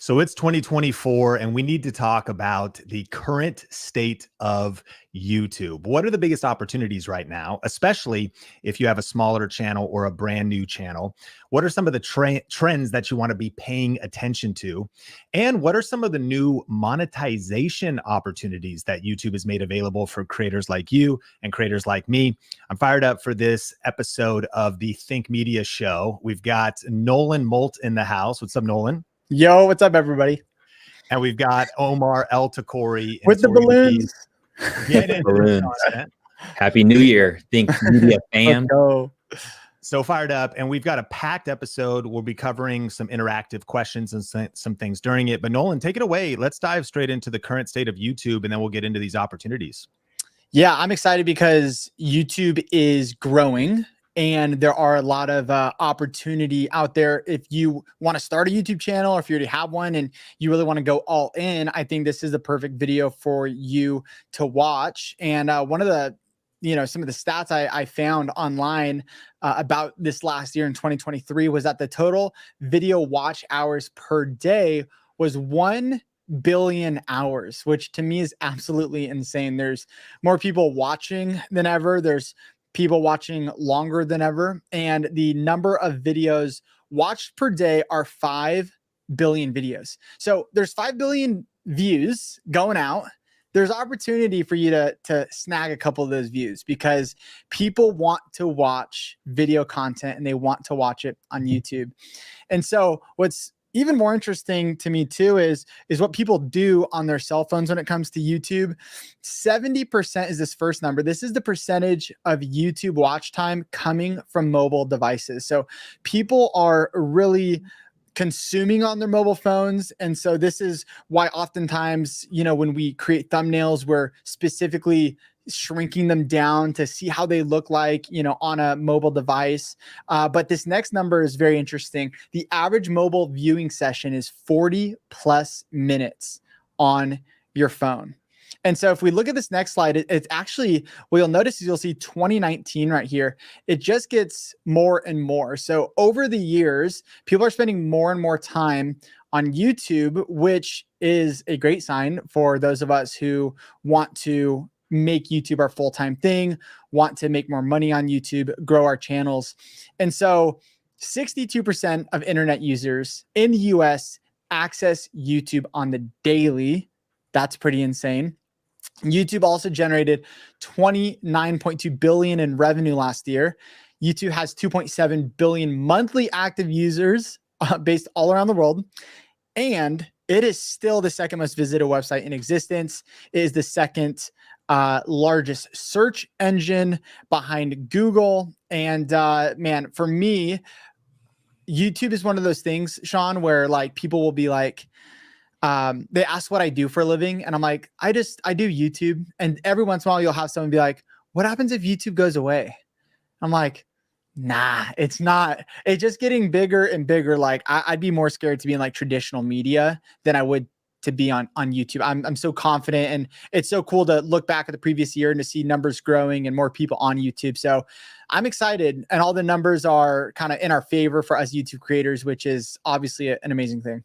So it's 2024, and we need to talk about the current state of YouTube. What are the biggest opportunities right now, especially if you have a smaller channel or a brand new channel? What are some of the trends that you want to be paying attention to? And what are some of the new monetization opportunities that YouTube has made available for creators like you and creators like me? I'm fired up for this episode of the Think Media Show. We've got Nolan Molt in the house. What's up, Nolan? Yo, what's up, everybody? And we've got Omar El Takori with the balloons. Getting balloons. Happy New Year, Think Media fam. Let's go. So fired up, and we've got a packed episode. We'll be covering some interactive questions and some things during it. But Nolan, take it away. Let's dive straight into the current state of YouTube, and then we'll get into these opportunities. Yeah, I'm excited because YouTube is growing. And there are a lot of opportunity out there. If you want to start a YouTube channel, or if you already have one and you really want to go all in, I think this is the perfect video for you to watch. And one of the, some of the stats I found online about this last year in 2023 was that the total video watch hours per day was 1 billion hours, which to me is absolutely insane. There's more people watching than ever. There's people watching longer than ever. And the number of videos watched per day are 5 billion videos. So there's 5 billion views going out. There's opportunity for you to snag a couple of those views because people want to watch video content and they want to watch it on YouTube. And so what's even more interesting to me too is what people do on their cell phones when it comes to YouTube. 70% is this first number. This is the percentage of YouTube watch time coming from mobile devices. So people are really consuming on their mobile phones. And so this is why oftentimes, when we create thumbnails, we're specifically shrinking them down to see how they look like, on a mobile device. But this next number is very interesting. The average mobile viewing session is 40 plus minutes on your phone. And so if we look at this next slide, it's actually, what you'll notice is you'll see 2019 right here. It just gets more and more. So over the years, people are spending more and more time on YouTube, which is a great sign for those of us who want to make YouTube our full-time thing, want to make more money on YouTube, grow our channels. And so 62% of internet users in the US access YouTube on the daily. That's pretty insane. YouTube also generated 29.2 billion in revenue last year. YouTube has 2.7 billion monthly active users based all around the world. And it is still the second most visited website in existence. It is the second largest search engine behind Google. And man, for me, YouTube is one of those things, Sean, where like people will be like, they ask what I do for a living. And I'm like, I do YouTube. And every once in a while you'll have someone be like, what happens if YouTube goes away? I'm like, nah, it's not. It's just getting bigger and bigger. Like I'd be more scared to be in like traditional media than I would to be on YouTube. I'm so confident, and it's so cool to look back at the previous year and to see numbers growing and more people on YouTube. So I'm excited, and all the numbers are kind of in our favor for us YouTube creators, which is obviously an amazing thing.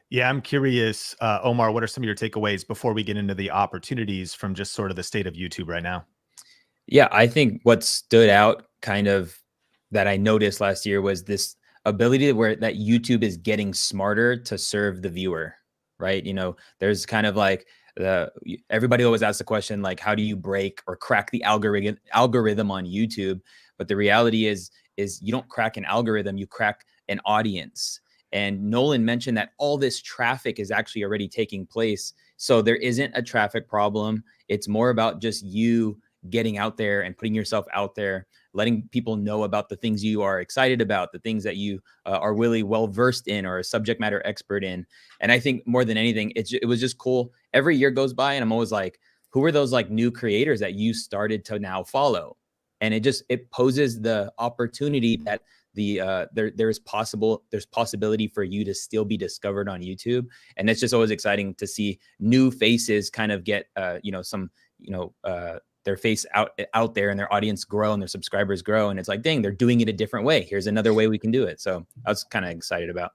Yeah, I'm curious, Omar, what are some of your takeaways before we get into the opportunities from just sort of the state of YouTube right now? Yeah, I think what stood out kind of that I noticed last year was this ability that YouTube is getting smarter to serve the viewer, right? There's kind of like everybody always asks the question, like, how do you break or crack the algorithm on YouTube? But the reality is you don't crack an algorithm, you crack an audience. And Nolan mentioned that all this traffic is actually already taking place. So there isn't a traffic problem. It's more about just you getting out there and putting yourself out there, letting people know about the things you are excited about, the things that you are really well-versed in or a subject matter expert in. And I think more than anything, it was just cool. Every year goes by and I'm always like, who are those like new creators that you started to now follow? And it poses the opportunity that there's possibility for you to still be discovered on YouTube. And it's just always exciting to see new faces kind of get, their face out there and their audience grow and their subscribers grow. And it's like, dang, they're doing it a different way. Here's another way we can do it. So I was kind of excited about.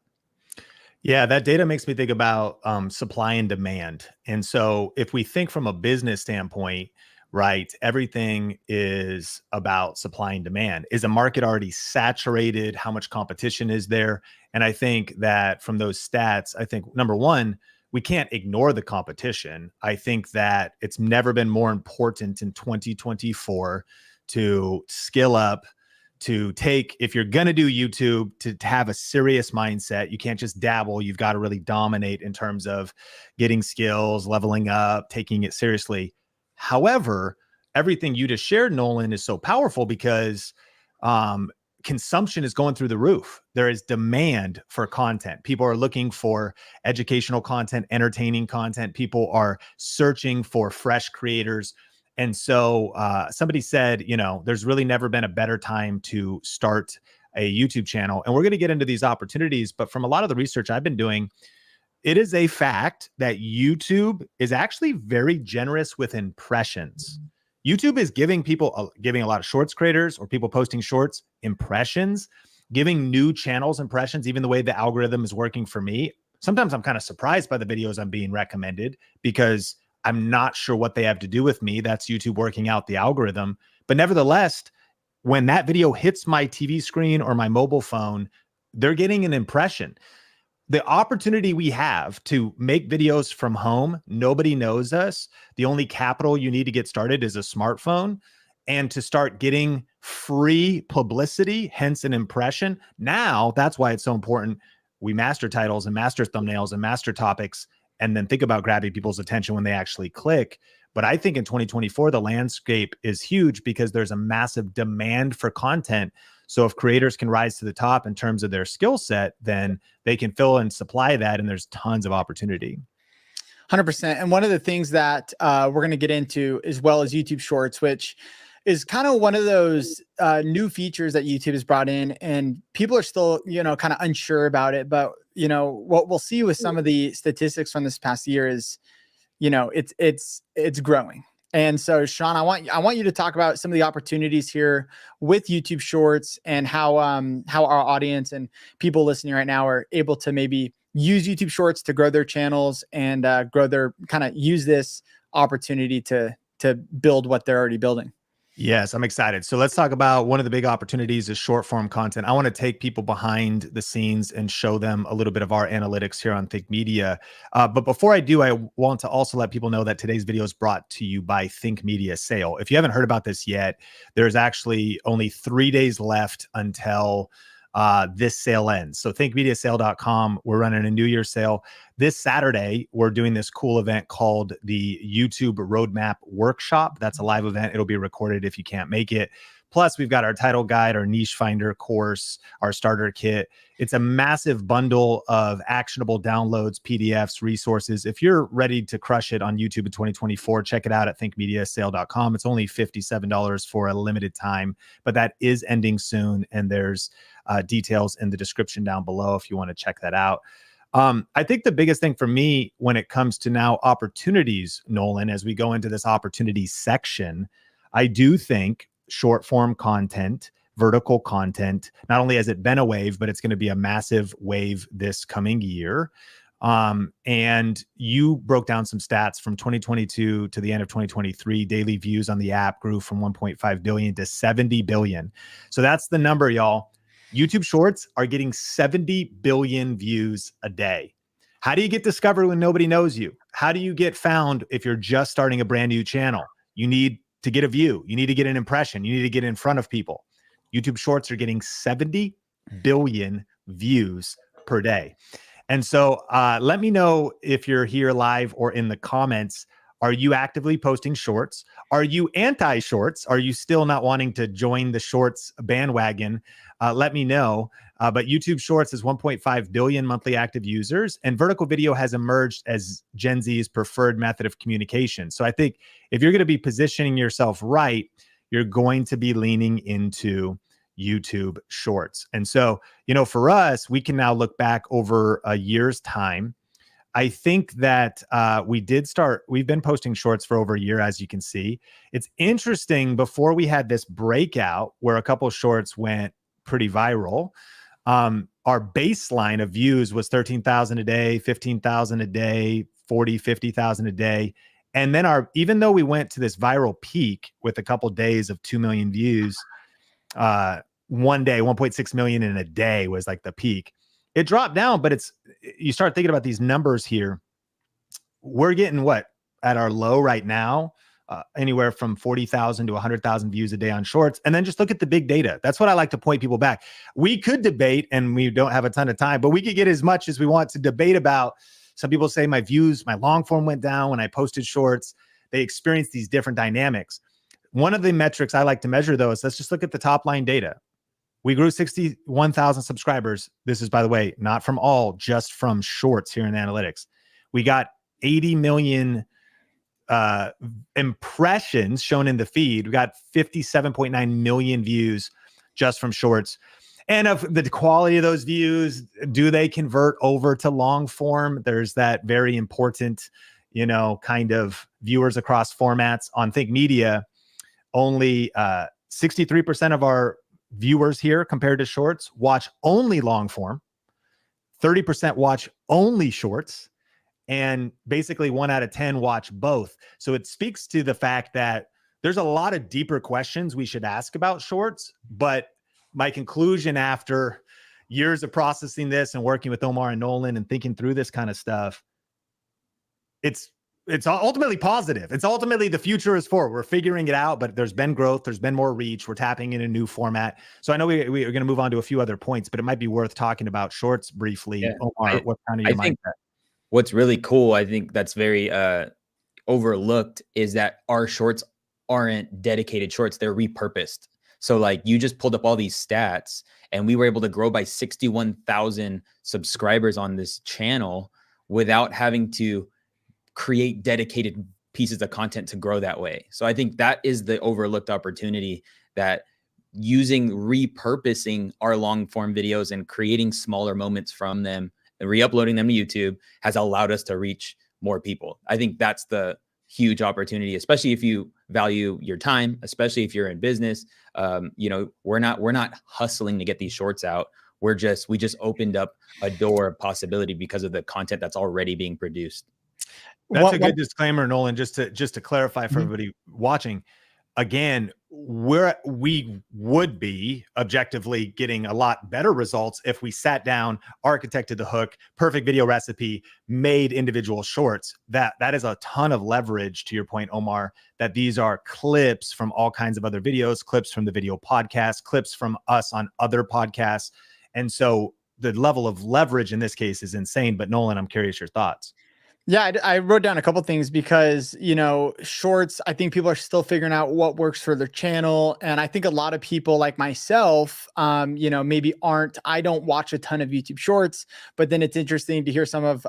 Yeah, that data makes me think about supply and demand. And so, if we think from a business standpoint, right, everything is about supply and demand. Is the market already saturated? How much competition is there? And I think that from those stats, I think number one, we can't ignore the competition. I think that it's never been more important in 2024 to skill up, to take, if you're going to do YouTube, to have a serious mindset. You can't just dabble. You've got to really dominate in terms of getting skills, leveling up, taking it seriously. However, everything you just shared, Nolan, is so powerful because um, consumption is going through the roof. There is demand for content. People are looking for educational content, entertaining content. People are searching for fresh creators. And so somebody said, there's really never been a better time to start a YouTube channel. And we're going to get into these opportunities. But from a lot of the research I've been doing, it is a fact that YouTube is actually very generous with impressions. YouTube is giving giving a lot of shorts creators or people posting shorts impressions, giving new channels impressions, even the way the algorithm is working for me. Sometimes I'm kind of surprised by the videos I'm being recommended because I'm not sure what they have to do with me. That's YouTube working out the algorithm. But nevertheless, when that video hits my TV screen or my mobile phone, they're getting an impression. The opportunity we have to make videos from home, nobody knows us. The only capital you need to get started is a smartphone, and to start getting free publicity, hence an impression. Now, that's why it's so important. We master titles and master thumbnails and master topics, and then think about grabbing people's attention when they actually click. But I think in 2024, the landscape is huge because there's a massive demand for content. So if creators can rise to the top in terms of their skill set, then they can fill and supply that, and there's tons of opportunity. 100%. And one of the things that we're going to get into, as well as YouTube Shorts, which is kind of one of those new features that YouTube has brought in, and people are still, kind of unsure about it. But what we'll see with some of the statistics from this past year is, it's growing. And so, Sean, I want you to talk about some of the opportunities here with YouTube Shorts and how our audience and people listening right now are able to maybe use YouTube Shorts to grow their channels and grow their use this opportunity to build what they're already building. Yes, I'm excited. So let's talk about one of the big opportunities is short form content. I want to take people behind the scenes and show them a little bit of our analytics here on Think Media. But before I do, I want to also let people know that today's video is brought to you by Think Media Sale. If you haven't heard about this yet, there's actually only 3 days left until this sale ends. So thinkmediasale.com, we're running a New Year's sale. This Saturday, we're doing this cool event called the YouTube Roadmap Workshop. That's a live event. It'll be recorded if you can't make it. Plus, we've got our title guide, our niche finder course, our starter kit. It's a massive bundle of actionable downloads, PDFs, resources. If you're ready to crush it on YouTube in 2024, check it out at thinkmediasale.com. It's only $57 for a limited time, but that is ending soon. And there's details in the description down below if you want to check that out. I think the biggest thing for me when it comes to now opportunities, Nolan, as we go into this opportunity section, I do think short form content, vertical content, not only has it been a wave, but it's going to be a massive wave this coming year. And you broke down some stats from 2022 to the end of 2023. Daily views on the app grew from 1.5 billion to 70 billion. So that's the number, y'all. YouTube Shorts are getting 70 billion views a day. How do you get discovered when nobody knows you? How do you get found if you're just starting a brand new channel? You need to get a view. You need to get an impression. You need to get in front of people. YouTube Shorts are getting 70 billion views per day. And so let me know if you're here live or in the comments. Are you actively posting shorts? Are you anti-shorts? Are you still not wanting to join the shorts bandwagon? Let me know. But YouTube Shorts is 1.5 billion monthly active users, and vertical video has emerged as Gen Z's preferred method of communication. So I think if you're going to be positioning yourself right, you're going to be leaning into YouTube Shorts. And so, for us, we can now look back over a year's time. I think that we've been posting shorts for over a year, as you can see. It's interesting, before we had this breakout where a couple of shorts went pretty viral, our baseline of views was 13,000 a day, 15,000 a day, 40, 50,000 a day. And then even though we went to this viral peak with a couple days of 2 million views, one day, 1.6 million in a day was like the peak. It dropped down, but you start thinking about these numbers here. We're getting what at our low right now, anywhere from 40,000 to 100,000 views a day on shorts. And then just look at the big data. That's what I like to point people back. We could debate, and we don't have a ton of time, but we could get as much as we want to debate about. Some people say my long form went down when I posted shorts. They experienced these different dynamics. One of the metrics I like to measure, though, is let's just look at the top line data. We grew 61,000 subscribers. This is, by the way, not from all, just from shorts here in analytics. We got 80 million impressions shown in the feed. We got 57.9 million views just from shorts. And of the quality of those views, do they convert over to long form? There's that very important, kind of viewers across formats. On Think Media, only 63% of our viewers here compared to shorts watch only long form. 30% watch only shorts. And basically 1 out of 10 watch both. So it speaks to the fact that there's a lot of deeper questions we should ask about shorts. But my conclusion after years of processing this and working with Omar and Nolan and thinking through this kind of stuff, it's ultimately positive. It's ultimately the future is forward. We're figuring it out, but there's been growth. There's been more reach. We're tapping in a new format. So I know we're going to move on to a few other points, but it might be worth talking about shorts briefly. Yeah, Omar, what kind of your mindset? What's really cool, I think that's very overlooked, is that our shorts aren't dedicated shorts. They're repurposed. So like you just pulled up all these stats and we were able to grow by 61,000 subscribers on this channel without having to create dedicated pieces of content to grow that way. So I think that is the overlooked opportunity, that repurposing our long form videos and creating smaller moments from them and re-uploading them to YouTube has allowed us to reach more people. I think that's the huge opportunity, especially if you value your time, especially if you're in business. We're not hustling to get these shorts out. We just opened up a door of possibility because of the content that's already being produced. That's a good disclaimer, Nolan, just to clarify for everybody watching. Again, we would be objectively getting a lot better results if we sat down, architected the hook, perfect video recipe, made individual shorts. That is a ton of leverage, to your point, Omar, that these are clips from all kinds of other videos, clips from the video podcast, clips from us on other podcasts. And so the level of leverage in this case is insane. But Nolan, I'm curious your thoughts. Yeah, I wrote down a couple things because, shorts, I think people are still figuring out what works for their channel. And I think a lot of people like myself, maybe I don't watch a ton of YouTube shorts, but then it's interesting to hear some of,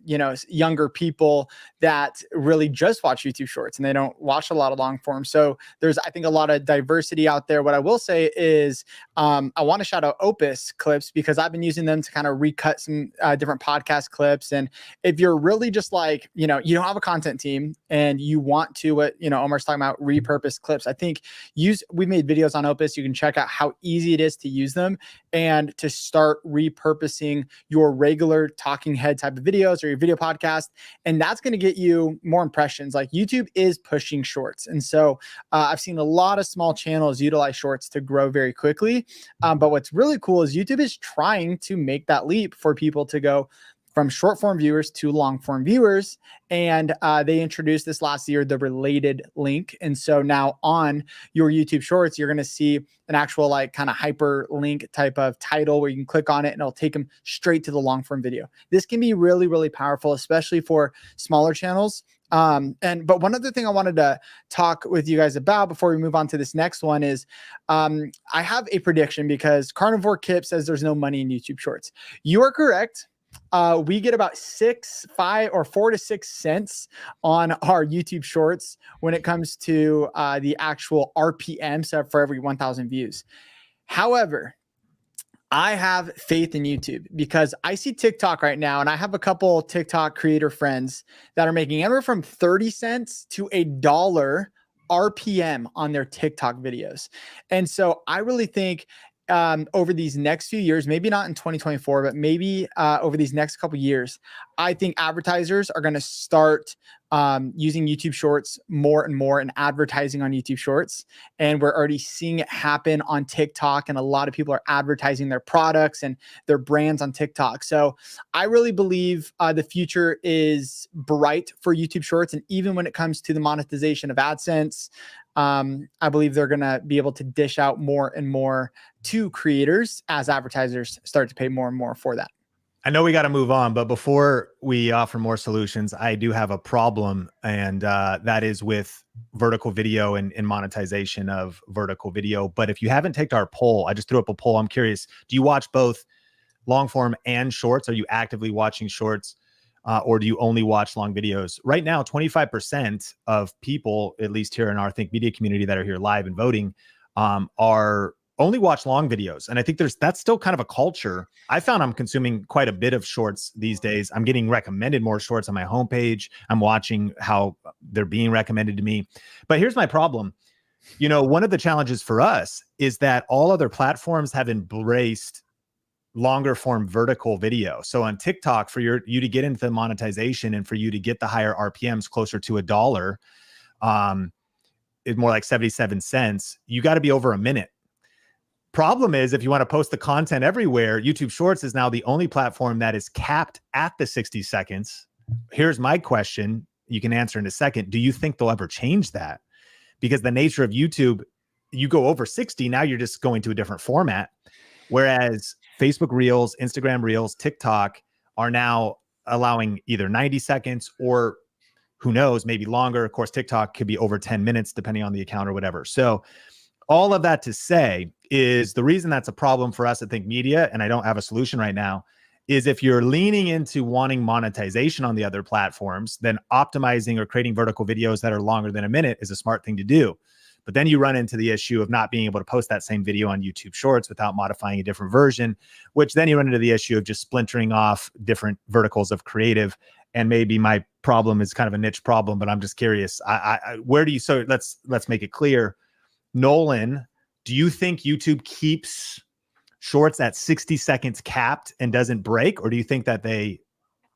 younger people that really just watch YouTube shorts and they don't watch a lot of long form. So there's, I think, a lot of diversity out there. What I will say is I want to shout out Opus clips because I've been using them to kind of recut some different podcast clips. And if you're really just like, you don't have a content team and you want to, what, Omar's talking about, repurpose clips. I think we've made videos on Opus. You can check out how easy it is to use them and to start repurposing your regular talking head type of videos or your video podcast. And that's going to get you more impressions. Like YouTube is pushing shorts. And so I've seen a lot of small channels utilize shorts to grow very quickly. But what's really cool is YouTube is trying to make that leap for people to go from short form viewers to long form viewers. And they introduced this last year, the related link. And so now on your YouTube shorts, you're going to see an actual like kind of hyperlink type of title where you can click on it and it'll take them straight to the long form video. This can be really, really powerful, especially for smaller channels. But one other thing I wanted to talk with you guys about before we move on to this next one is I have a prediction because Carnivore Kip says there's no money in YouTube shorts. You are correct. We get about 4 to 6 cents on our YouTube shorts when it comes to the actual RPM, so for every 1,000 views. However, I have faith in YouTube because I see TikTok right now, and I have a couple TikTok creator friends that are making anywhere from 30 cents to $1 RPM on their TikTok videos. And so I really think over these next few years, maybe not in 2024, but maybe over these next couple years, I think advertisers are going to start using YouTube Shorts more and more and advertising on YouTube Shorts. And we're already seeing it happen on TikTok. And a lot of people are advertising their products and their brands on TikTok. So I really believe the future is bright for YouTube Shorts. And even when it comes to the monetization of AdSense, I believe they're going to be able to dish out more and more to creators as advertisers start to pay more and more for that. I know we got to move on, but before we offer more solutions, I do have a problem, and that is with vertical video and monetization of vertical video. But if you haven't taken our poll, I just threw up a poll. I'm curious, do you watch both long form and shorts? Are you actively watching shorts, or do you only watch long videos? Right now, 25% of people, at least here in our Think Media community that are here live and voting, are only watch long videos. And I think that's still kind of a culture. I found I'm consuming quite a bit of shorts these days. I'm getting recommended more shorts on my homepage. I'm watching how they're being recommended to me. But here's my problem. You know, one of the challenges for us is that all other platforms have embraced longer form vertical video. So on TikTok, for you to get into the monetization and for you to get the higher RPMs closer to $1, it's more like 77 cents. You got to be over a minute. Problem is, if you want to post the content everywhere, YouTube Shorts is now the only platform that is capped at the 60 seconds. Here's my question. You can answer in a second. Do you think they'll ever change that? Because the nature of YouTube, you go over 60, now you're just going to a different format. Whereas Facebook Reels, Instagram Reels, TikTok are now allowing either 90 seconds or who knows, maybe longer. Of course, TikTok could be over 10 minutes depending on the account or whatever. So all of that to say is the reason that's a problem for us at Think Media, and I don't have a solution right now, is if you're leaning into wanting monetization on the other platforms, then optimizing or creating vertical videos that are longer than a minute is a smart thing to do. But then you run into the issue of not being able to post that same video on YouTube Shorts without modifying a different version, which then you run into the issue of just splintering off different verticals of creative. And maybe my problem is kind of a niche problem, but I'm just curious. Where do you, so let's make it clear. Nolan, do you think YouTube keeps shorts at 60 seconds capped and doesn't break? Or do you think that they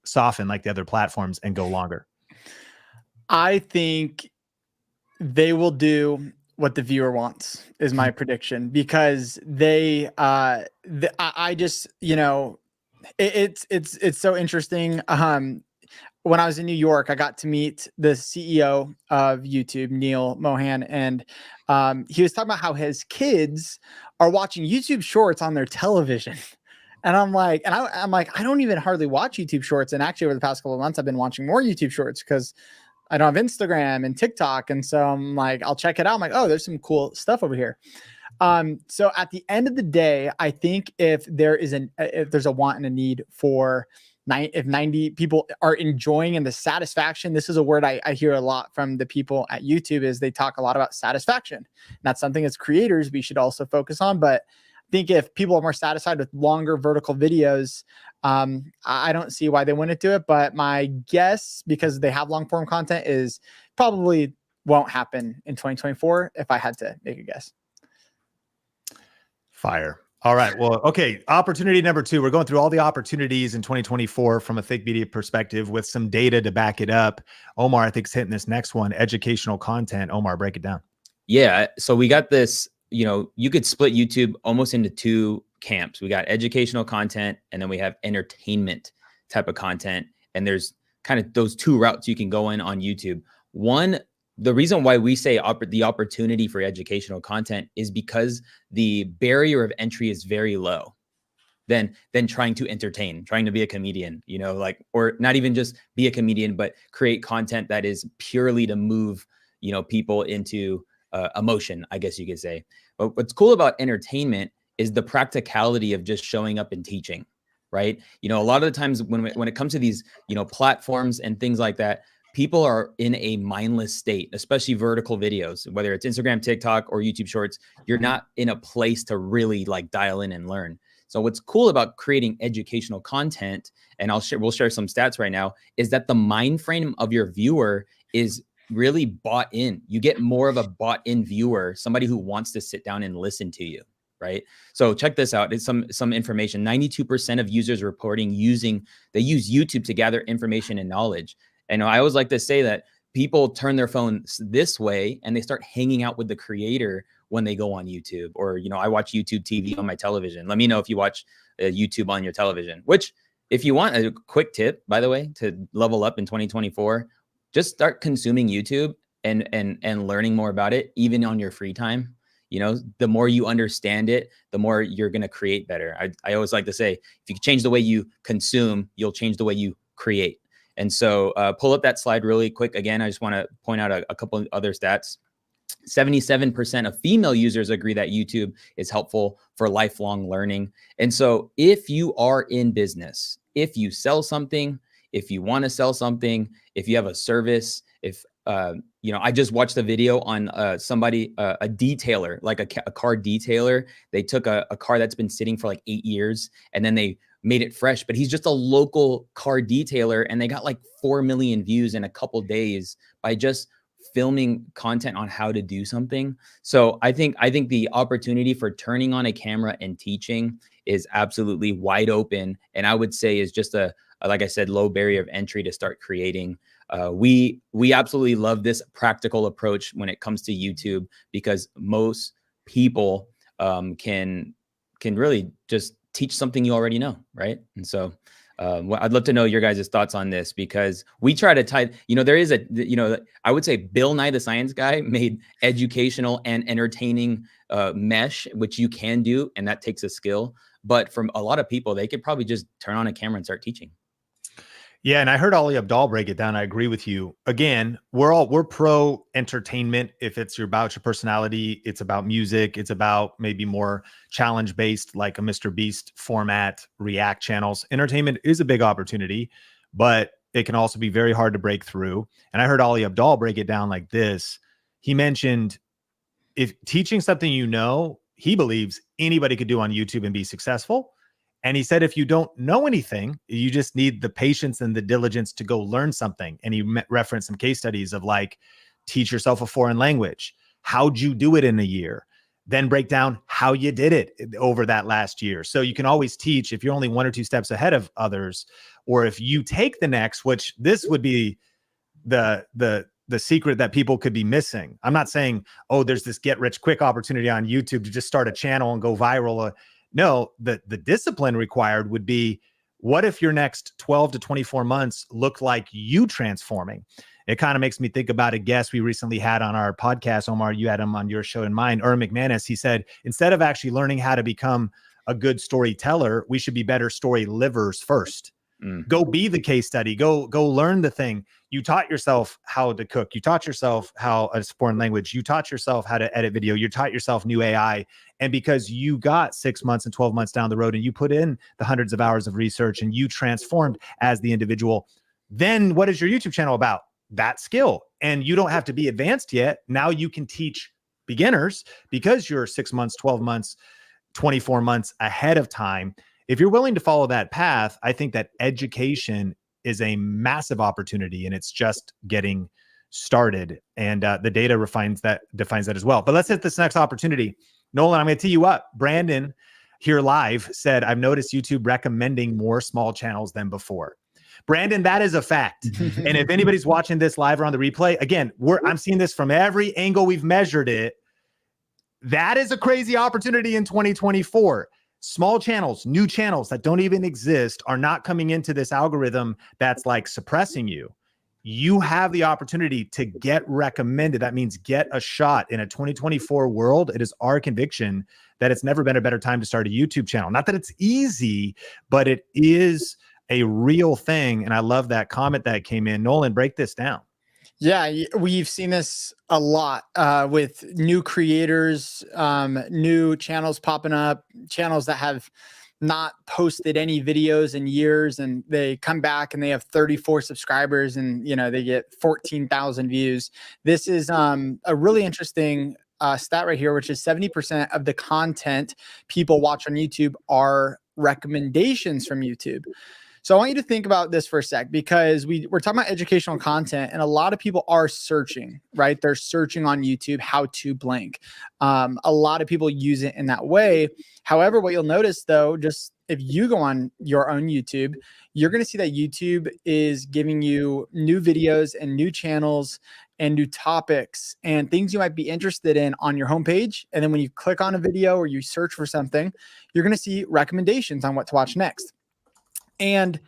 soften like the other platforms and go longer? I think they will do what the viewer wants is my prediction, because I just, you know, it's so interesting. When I was in New York, I got to meet the CEO of YouTube, Neil Mohan, and he was talking about how his kids are watching YouTube Shorts on their television. And I'm like, I don't even hardly watch YouTube Shorts. And actually, over the past couple of months, I've been watching more YouTube Shorts because I don't have Instagram and TikTok. And so I'm like, I'll check it out. I'm like, oh, there's some cool stuff over here. So at the end of the day, I think if there's a want and a need for if 90 people are enjoying and the satisfaction, this is a word I hear a lot from the people at YouTube, is they talk a lot about satisfaction. And that's something as creators we should also focus on. But I think if people are more satisfied with longer vertical videos, I don't see why they wouldn't do it. But my guess, because they have long form content, is probably won't happen in 2024 if I had to make a guess. Fire. All right. Well, okay. Opportunity number 2. We're going through all the opportunities in 2024 from a Think Media perspective with some data to back it up. Omar, I think, is hitting this next one, educational content. Omar, break it down. Yeah. So we got this, you know, you could split YouTube almost into 2 camps. We got educational content, and then we have entertainment type of content. And there's kind of those 2 routes you can go in on YouTube. One, the reason why we say the opportunity for educational content is because the barrier of entry is very low than trying to entertain, trying to be a comedian, you know, like, or not even just be a comedian, but create content that is purely to move, you know, people into emotion, I guess you could say. But what's cool about entertainment is the practicality of just showing up and teaching, right? You know, a lot of the times when it comes to these, you know, platforms and things like that, people are in a mindless state, especially vertical videos, whether it's Instagram, TikTok, or YouTube Shorts. You're not in a place to really like dial in and learn. So what's cool about creating educational content, and we'll share some stats right now, is that the mind frame of your viewer is really bought in. You get more of a bought in viewer, somebody who wants to sit down and listen to you. right? So check this out. It's some information. 92% of users reporting they use YouTube to gather information and knowledge. And I always like to say that people turn their phones this way and they start hanging out with the creator when they go on YouTube. Or, I watch YouTube TV on my television. Let me know if you watch YouTube on your television, which, if you want a quick tip, by the way, to level up in 2024, just start consuming YouTube and learning more about it, even on your free time. The more you understand it, the more you're going to create better. I always like to say, if you change the way you consume, you'll change the way you create. And so pull up that slide really quick. Again, I just want to point out a couple of other stats. 77% of female users agree that YouTube is helpful for lifelong learning. And so if you are in business, if you sell something, if you want to sell something, if you have a service, if I just watched a video on somebody, a detailer, like a car detailer. They took a car that's been sitting for like 8 years and then they made it fresh, but he's just a local car detailer and they got like 4 million views in a couple days by just filming content on how to do something. So I think the opportunity for turning on a camera and teaching is absolutely wide open. And I would say is just like I said, low barrier of entry to start creating. We absolutely love this practical approach when it comes to YouTube, because most people can really just teach something you already know, right? And so I'd love to know your guys' thoughts on this, because we try to tie, there is I would say Bill Nye the Science Guy made educational and entertaining mesh, which you can do, and that takes a skill. But from a lot of people, they could probably just turn on a camera and start teaching. Yeah, and I heard Ali Abdaal break it down. I agree with you. Again, we're pro entertainment. If it's about your personality, it's about music, it's about maybe more challenge based, like a Mr. Beast format, React channels. Entertainment is a big opportunity, but it can also be very hard to break through. And I heard Ali Abdaal break it down like this. He mentioned, if teaching something he believes anybody could do on YouTube and be successful. And he said, if you don't know anything, you just need the patience and the diligence to go learn something. And he referenced some case studies of like, teach yourself a foreign language. How'd you do it in a year? Then break down how you did it over that last year. So you can always teach if you're only 1 or 2 steps ahead of others, or if you take the next, which this would be the secret that people could be missing. I'm not saying, oh, there's this get rich quick opportunity on YouTube to just start a channel and go viral. No, the discipline required would be, what if your next 12 to 24 months look like you transforming? It kind of makes me think about a guest we recently had on our podcast. Omar, you had him on your show and mine, Erm McManus. He said, instead of actually learning how to become a good storyteller, we should be better story livers first. Go be the case study. Go learn the thing. You taught yourself how to cook. You taught yourself how a foreign language. You taught yourself how to edit video. You taught yourself new AI. And because you got 6 months and 12 months down the road and you put in the hundreds of hours of research and you transformed as the individual, then what is your YouTube channel about? That skill. And you don't have to be advanced yet. Now you can teach beginners because you're 6 months, 12 months, 24 months ahead of time. If you're willing to follow that path, I think that education is a massive opportunity, and it's just getting started. And the data defines that as well. But let's hit this next opportunity. Nolan, I'm going to tee you up. Brandon here live said, I've noticed YouTube recommending more small channels than before. Brandon, that is a fact. And if anybody's watching this live or on the replay, again, I'm seeing this from every angle we've measured it. That is a crazy opportunity in 2024. Small channels, new channels that don't even exist are not coming into this algorithm that's like suppressing you. You have the opportunity to get recommended. That means get a shot in a 2024 world. It is our conviction that it's never been a better time to start a YouTube channel. Not that it's easy, but it is a real thing. And I love that comment that came in. Nolan, break this down. Yeah, we've seen this a lot with new creators, new channels popping up, channels that have not posted any videos in years, and they come back and they have 34 subscribers and, they get 14,000 views. This is a really interesting stat right here, which is 70% of the content people watch on YouTube are recommendations from YouTube. So I want you to think about this for a sec, because we're talking about educational content, and a lot of people are searching, right? They're searching on YouTube how to blank. A lot of people use it in that way. However, what you'll notice though, just if you go on your own YouTube, you're going to see that YouTube is giving you new videos and new channels and new topics and things you might be interested in on your homepage. And then when you click on a video or you search for something, you're going to see recommendations on what to watch next. And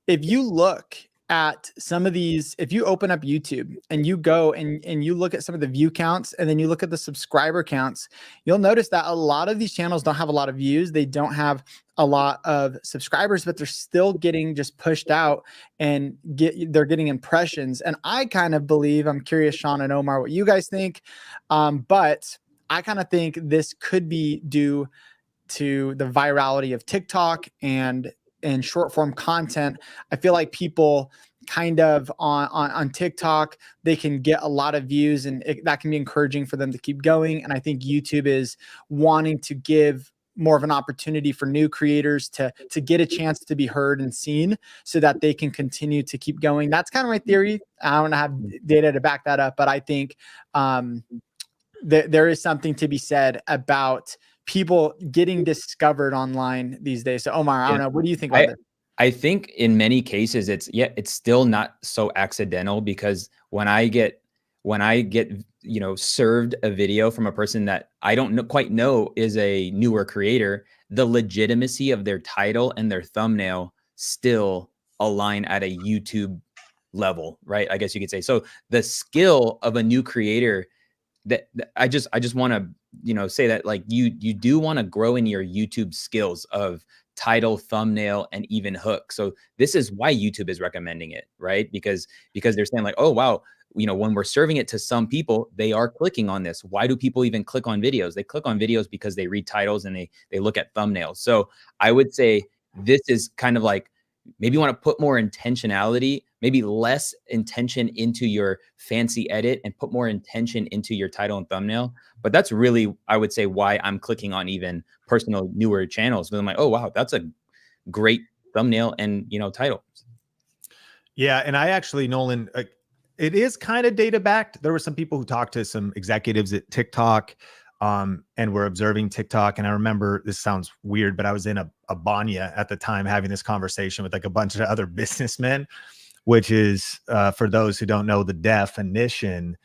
if you look at some of these, if you open up YouTube and you go and you look at some of the view counts and then you look at the subscriber counts, you'll notice that a lot of these channels don't have a lot of views. They don't have a lot of subscribers, but they're still getting just pushed out and they're getting impressions. And I kind of believe, I'm curious, Sean and Omar, what you guys think. But I kind of think this could be due to the virality of TikTok and short form content. I feel like people kind of on TikTok, they can get a lot of views and that can be encouraging for them to keep going. And I think YouTube is wanting to give more of an opportunity for new creators to get a chance to be heard and seen so that they can continue to keep going. That's kind of my theory. I don't have data to back that up, but I think there is something to be said about people getting discovered online these days. So Omar, I don't know. What do you think about this? I think in many cases it's still not so accidental, because when I get, served a video from a person that I don't quite know is a newer creator, the legitimacy of their title and their thumbnail still align at a YouTube level, right? I guess you could say. So the skill of a new creator, that I just want to, say that like you do want to grow in your YouTube skills of title, thumbnail, and even hook. So this is why YouTube is recommending it, right? Because they're saying like, oh, wow, when we're serving it to some people, they are clicking on this. Why do people even click on videos? They click on videos because they read titles and they look at thumbnails. So I would say this is kind of like, maybe you want to put more intentionality, maybe less intention into your fancy edit and put more intention into your title and thumbnail. But that's really, I would say, why I'm clicking on even personal newer channels. But I'm like, oh, wow, that's a great thumbnail and, title. Yeah. And I actually, Nolan, it is kind of data backed. There were some people who talked to some executives at TikTok and were observing TikTok. And I remember, this sounds weird, but I was in a banya at the time having this conversation with like a bunch of other businessmen, which is, for those who don't know the definition,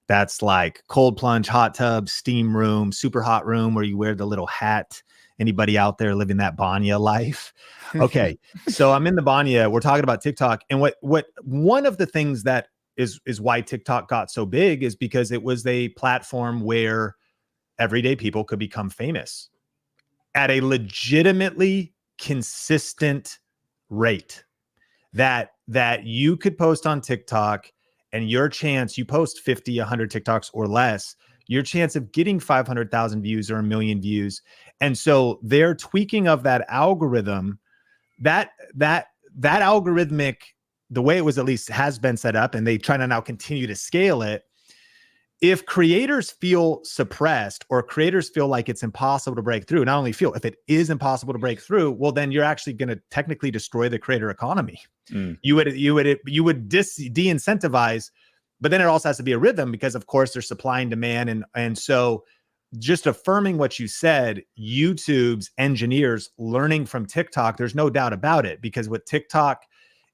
that's like cold plunge, hot tub, steam room, super hot room where you wear the little hat. Anybody out there living that banya life? Okay. So I'm in the banya, we're talking about TikTok. And what one of the things that is why TikTok got so big is because it was a platform where everyday people could become famous at a legitimately consistent rate, that you could post on TikTok and your chance, you post 50, 100 TikToks or less, your chance of getting 500,000 views or 1 million views. And so their tweaking of that algorithm, that algorithmic, the way it was at least has been set up, and they try to now continue to scale it. If creators feel suppressed or creators feel like it's impossible to break through, not only feel, if it is impossible to break through, well, then you're actually going to technically destroy the creator economy. You would de-incentivize, but then it also has to be a rhythm, because of course there's supply and demand. And so just affirming what you said, YouTube's engineers learning from TikTok, there's no doubt about it, because with TikTok,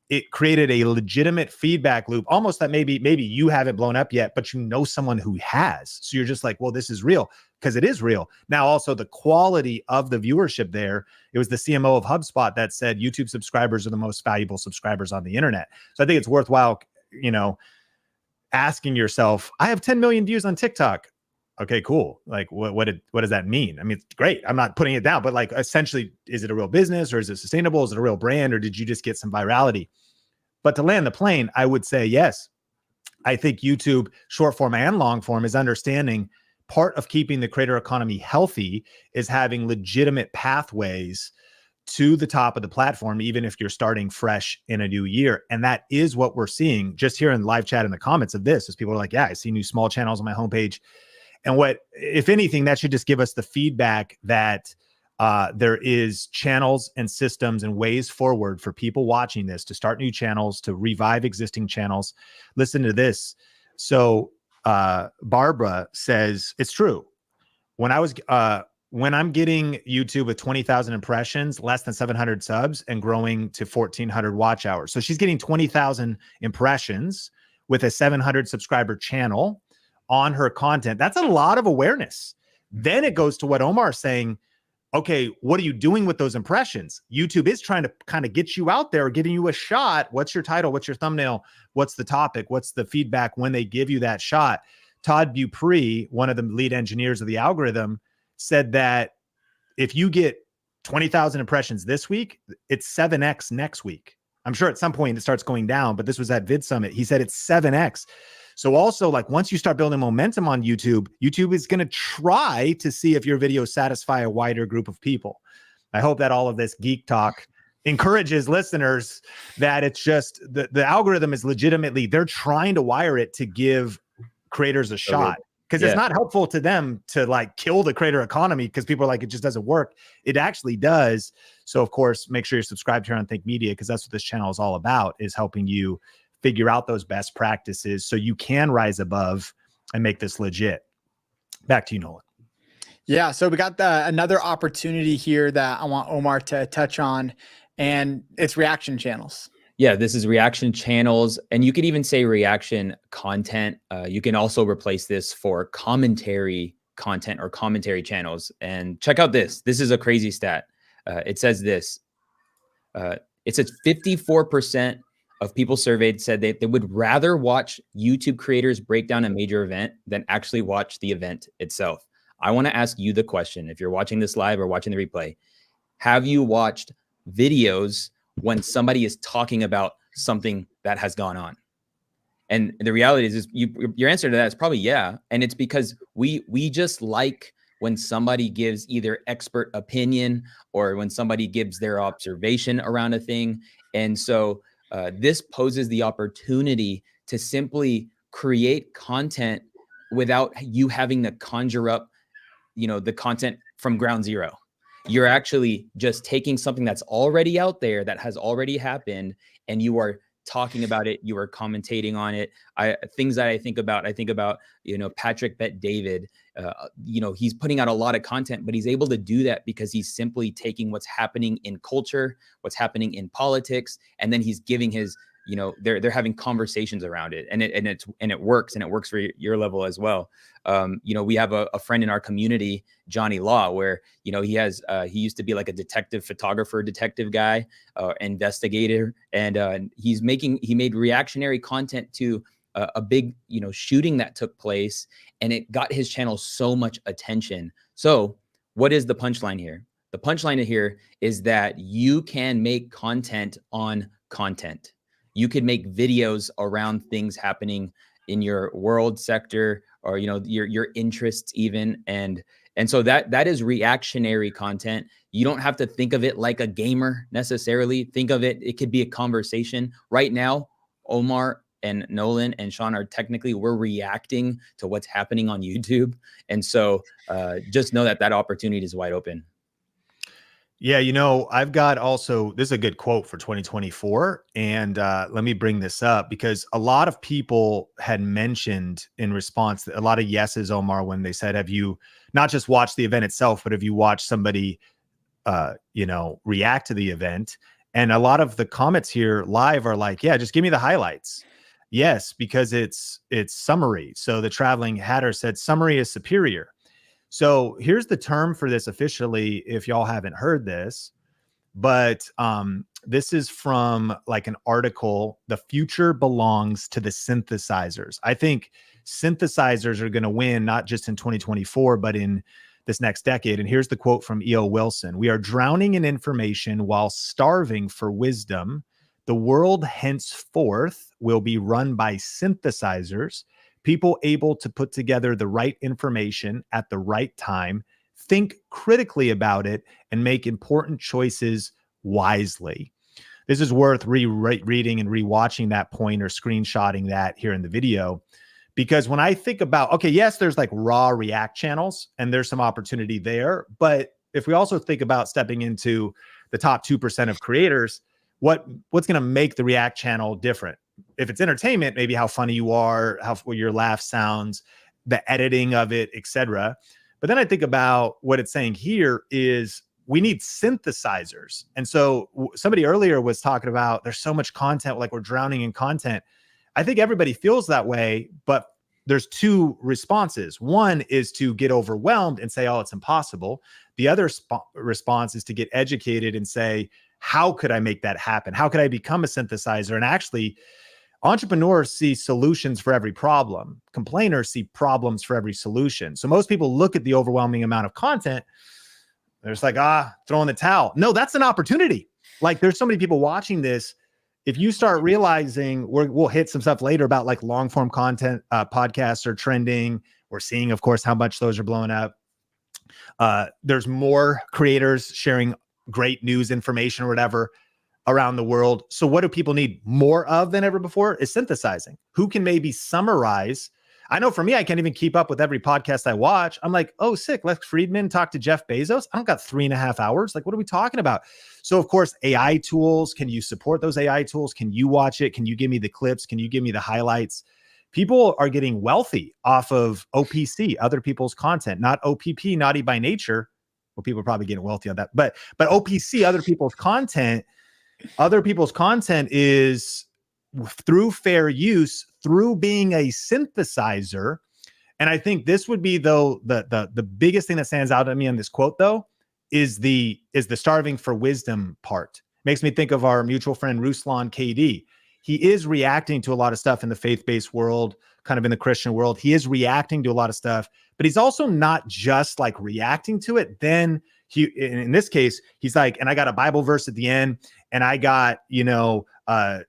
it created a legitimate feedback loop, almost that maybe you haven't blown up yet, but you know someone who has. So you're just like, well, this is real, because it is real. Now, also the quality of the viewership there, it was the CMO of HubSpot that said YouTube subscribers are the most valuable subscribers on the internet. So I think it's worthwhile, asking yourself, I have 10 million views on TikTok. Okay, cool. Like what does that mean? I mean, it's great. I'm not putting it down, but like essentially, is it a real business or is it sustainable? Is it a real brand, or did you just get some virality? But to land the plane, I would say yes. I think YouTube short form and long form is understanding part of keeping the creator economy healthy is having legitimate pathways to the top of the platform, even if you're starting fresh in a new year. And that is what we're seeing just here in live chat in the comments of this, is people are like, yeah, I see new small channels on my homepage. And what, if anything, that should just give us the feedback that There is channels and systems and ways forward for people watching this to start new channels, to revive existing channels. Listen to this. So Barbara says, it's true. When I'm getting YouTube with 20,000 impressions, less than 700 subs, and growing to 1,400 watch hours. So she's getting 20,000 impressions with a 700 subscriber channel on her content. That's a lot of awareness. Then it goes to what Omar's saying. Okay, what are you doing with those impressions? YouTube is trying to kind of get you out there, giving you a shot. What's your title? What's your thumbnail? What's the topic? What's the feedback when they give you that shot? Todd Dupree, one of the lead engineers of the algorithm, said that if you get 20,000 impressions this week, it's 7x next week. I'm sure at some point it starts going down, but this was at Vid Summit. He said it's 7x. So also, like, once you start building momentum on YouTube, YouTube is going to try to see if your videos satisfy a wider group of people. I hope that all of this geek talk encourages listeners that it's just the algorithm is legitimately, they're trying to wire it to give creators a shot, because it's not helpful to them to like kill the creator economy because people are like, it just doesn't work. It actually does. So of course, make sure you're subscribed here on Think Media, because that's what this channel is all about, is helping you figure out those best practices so you can rise above and make this legit. Back to you, Nolan. Yeah, so we got another opportunity here that I want Omar to touch on, and it's reaction channels. Yeah, this is reaction channels, and you could even say reaction content. You can also replace this for commentary content or commentary channels. And check out this. This is a crazy stat. It says this. It says 54% of people surveyed said they would rather watch YouTube creators break down a major event than actually watch the event itself. I want to ask you the question, if you're watching this live or watching the replay, have you watched videos when somebody is talking about something that has gone on? And the reality is your answer to that is probably yeah. And it's because we just like when somebody gives either expert opinion or when somebody gives their observation around a thing. And so this poses the opportunity to simply create content without you having to conjure up, the content from ground zero. You're actually just taking something that's already out there, that has already happened, and you are talking about it. You are commentating on it. Things that I think about, Patrick Bet David, he's putting out a lot of content, but he's able to do that because he's simply taking what's happening in culture, what's happening in politics, and then he's giving his, they're having conversations around it, and it works, and it works for your level as well. We have a friend in our community, Johnny Law, where, he used to be like a detective guy, investigator. And he made reactionary content to a big, shooting that took place, and it got his channel so much attention. So what is the punchline here? The punchline here is that you can make content on content. You could make videos around things happening in your world sector, or your interests even, and so that is reactionary content. You don't have to think of it like a gamer necessarily. Think of it, it could be a conversation. Right now, Omar and Nolan and Sean we're reacting to what's happening on YouTube, and so just know that opportunity is wide open. Yeah, I've got also, this is a good quote for 2024. And let me bring this up because a lot of people had mentioned in response, a lot of yeses, Omar, when they said, have you not just watched the event itself, but have you watched somebody, react to the event? And a lot of the comments here live are like, yeah, just give me the highlights. Yes, because it's summary. So the Traveling Hatter said summary is superior. So here's the term for this officially, if y'all haven't heard this, but this is from like an article, The Future Belongs to the Synthesizers. I think synthesizers are going to win, not just in 2024, but in this next decade. And here's the quote from E.O. Wilson. We are drowning in information while starving for wisdom. The world henceforth will be run by synthesizers, people able to put together the right information at the right time, think critically about it, and make important choices wisely. This is worth rereading and rewatching that point or screenshotting that here in the video. Because when I think about, okay, yes, there's like raw React channels and there's some opportunity there, but if we also think about stepping into the top 2% of creators, what's going to make the React channel different? If it's entertainment, maybe how funny you are, how your laugh sounds, the editing of it, etc. But then I think about what it's saying here is we need synthesizers. And so somebody earlier was talking about there's so much content, like we're drowning in content. I think everybody feels that way, but there's two responses. One is to get overwhelmed and say, oh, it's impossible. The other response is to get educated and say, how could I make that happen? How could I become a synthesizer? And actually, entrepreneurs see solutions for every problem. Complainers see problems for every solution. So most people look at the overwhelming amount of content. They're just like, throw in the towel. No, that's an opportunity. Like there's so many people watching this. If you start realizing, we'll hit some stuff later about like long form content, podcasts are trending. We're seeing, of course, how much those are blowing up. There's more creators sharing great news information or whatever around the world. So what do people need more of than ever before is synthesizing. Who can maybe summarize? I know for me, I can't even keep up with every podcast I watch. I'm like, oh, sick. Lex Friedman talked to Jeff Bezos. I don't got 3.5 hours. Like, what are we talking about? So of course, AI tools, can you support those AI tools? Can you watch it? Can you give me the clips? Can you give me the highlights? People are getting wealthy off of OPC, other people's content, not OPP, naughty by nature. Well, people are probably getting wealthy on that, but OPC, other people's content is through fair use, through being a synthesizer. And I think this would be, though, the biggest thing that stands out to me on this quote, though, is the starving for wisdom part. Makes me think of our mutual friend Ruslan KD. He is reacting to a lot of stuff in the faith-based world, kind of in the Christian world. He is reacting to a lot of stuff, but he's also not just like reacting to it. Then in this case, he's like, and I got a Bible verse at the end, and I got,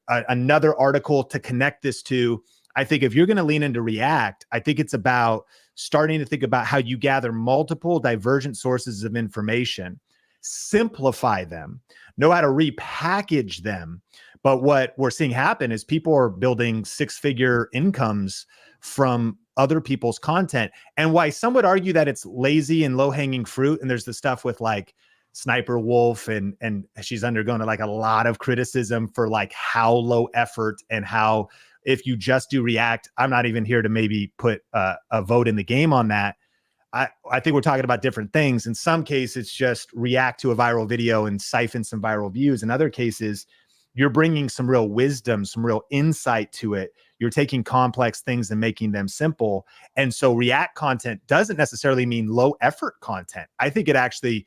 another article to connect this to. I think if you're going to lean into React, I think it's about starting to think about how you gather multiple divergent sources of information, simplify them, know how to repackage them. But what we're seeing happen is people are building 6-figure incomes from other people's content. And why some would argue that it's lazy and low-hanging fruit, and there's the stuff with like Sniper Wolf, and she's undergone like a lot of criticism for like how low effort and how if you just do React, I'm not even here to maybe put a vote in the game on that. I think we're talking about different things. In some cases, it's just react to a viral video and siphon some viral views. In other cases, you're bringing some real wisdom, some real insight to it. You're taking complex things and making them simple. And so React content doesn't necessarily mean low effort content. I think it actually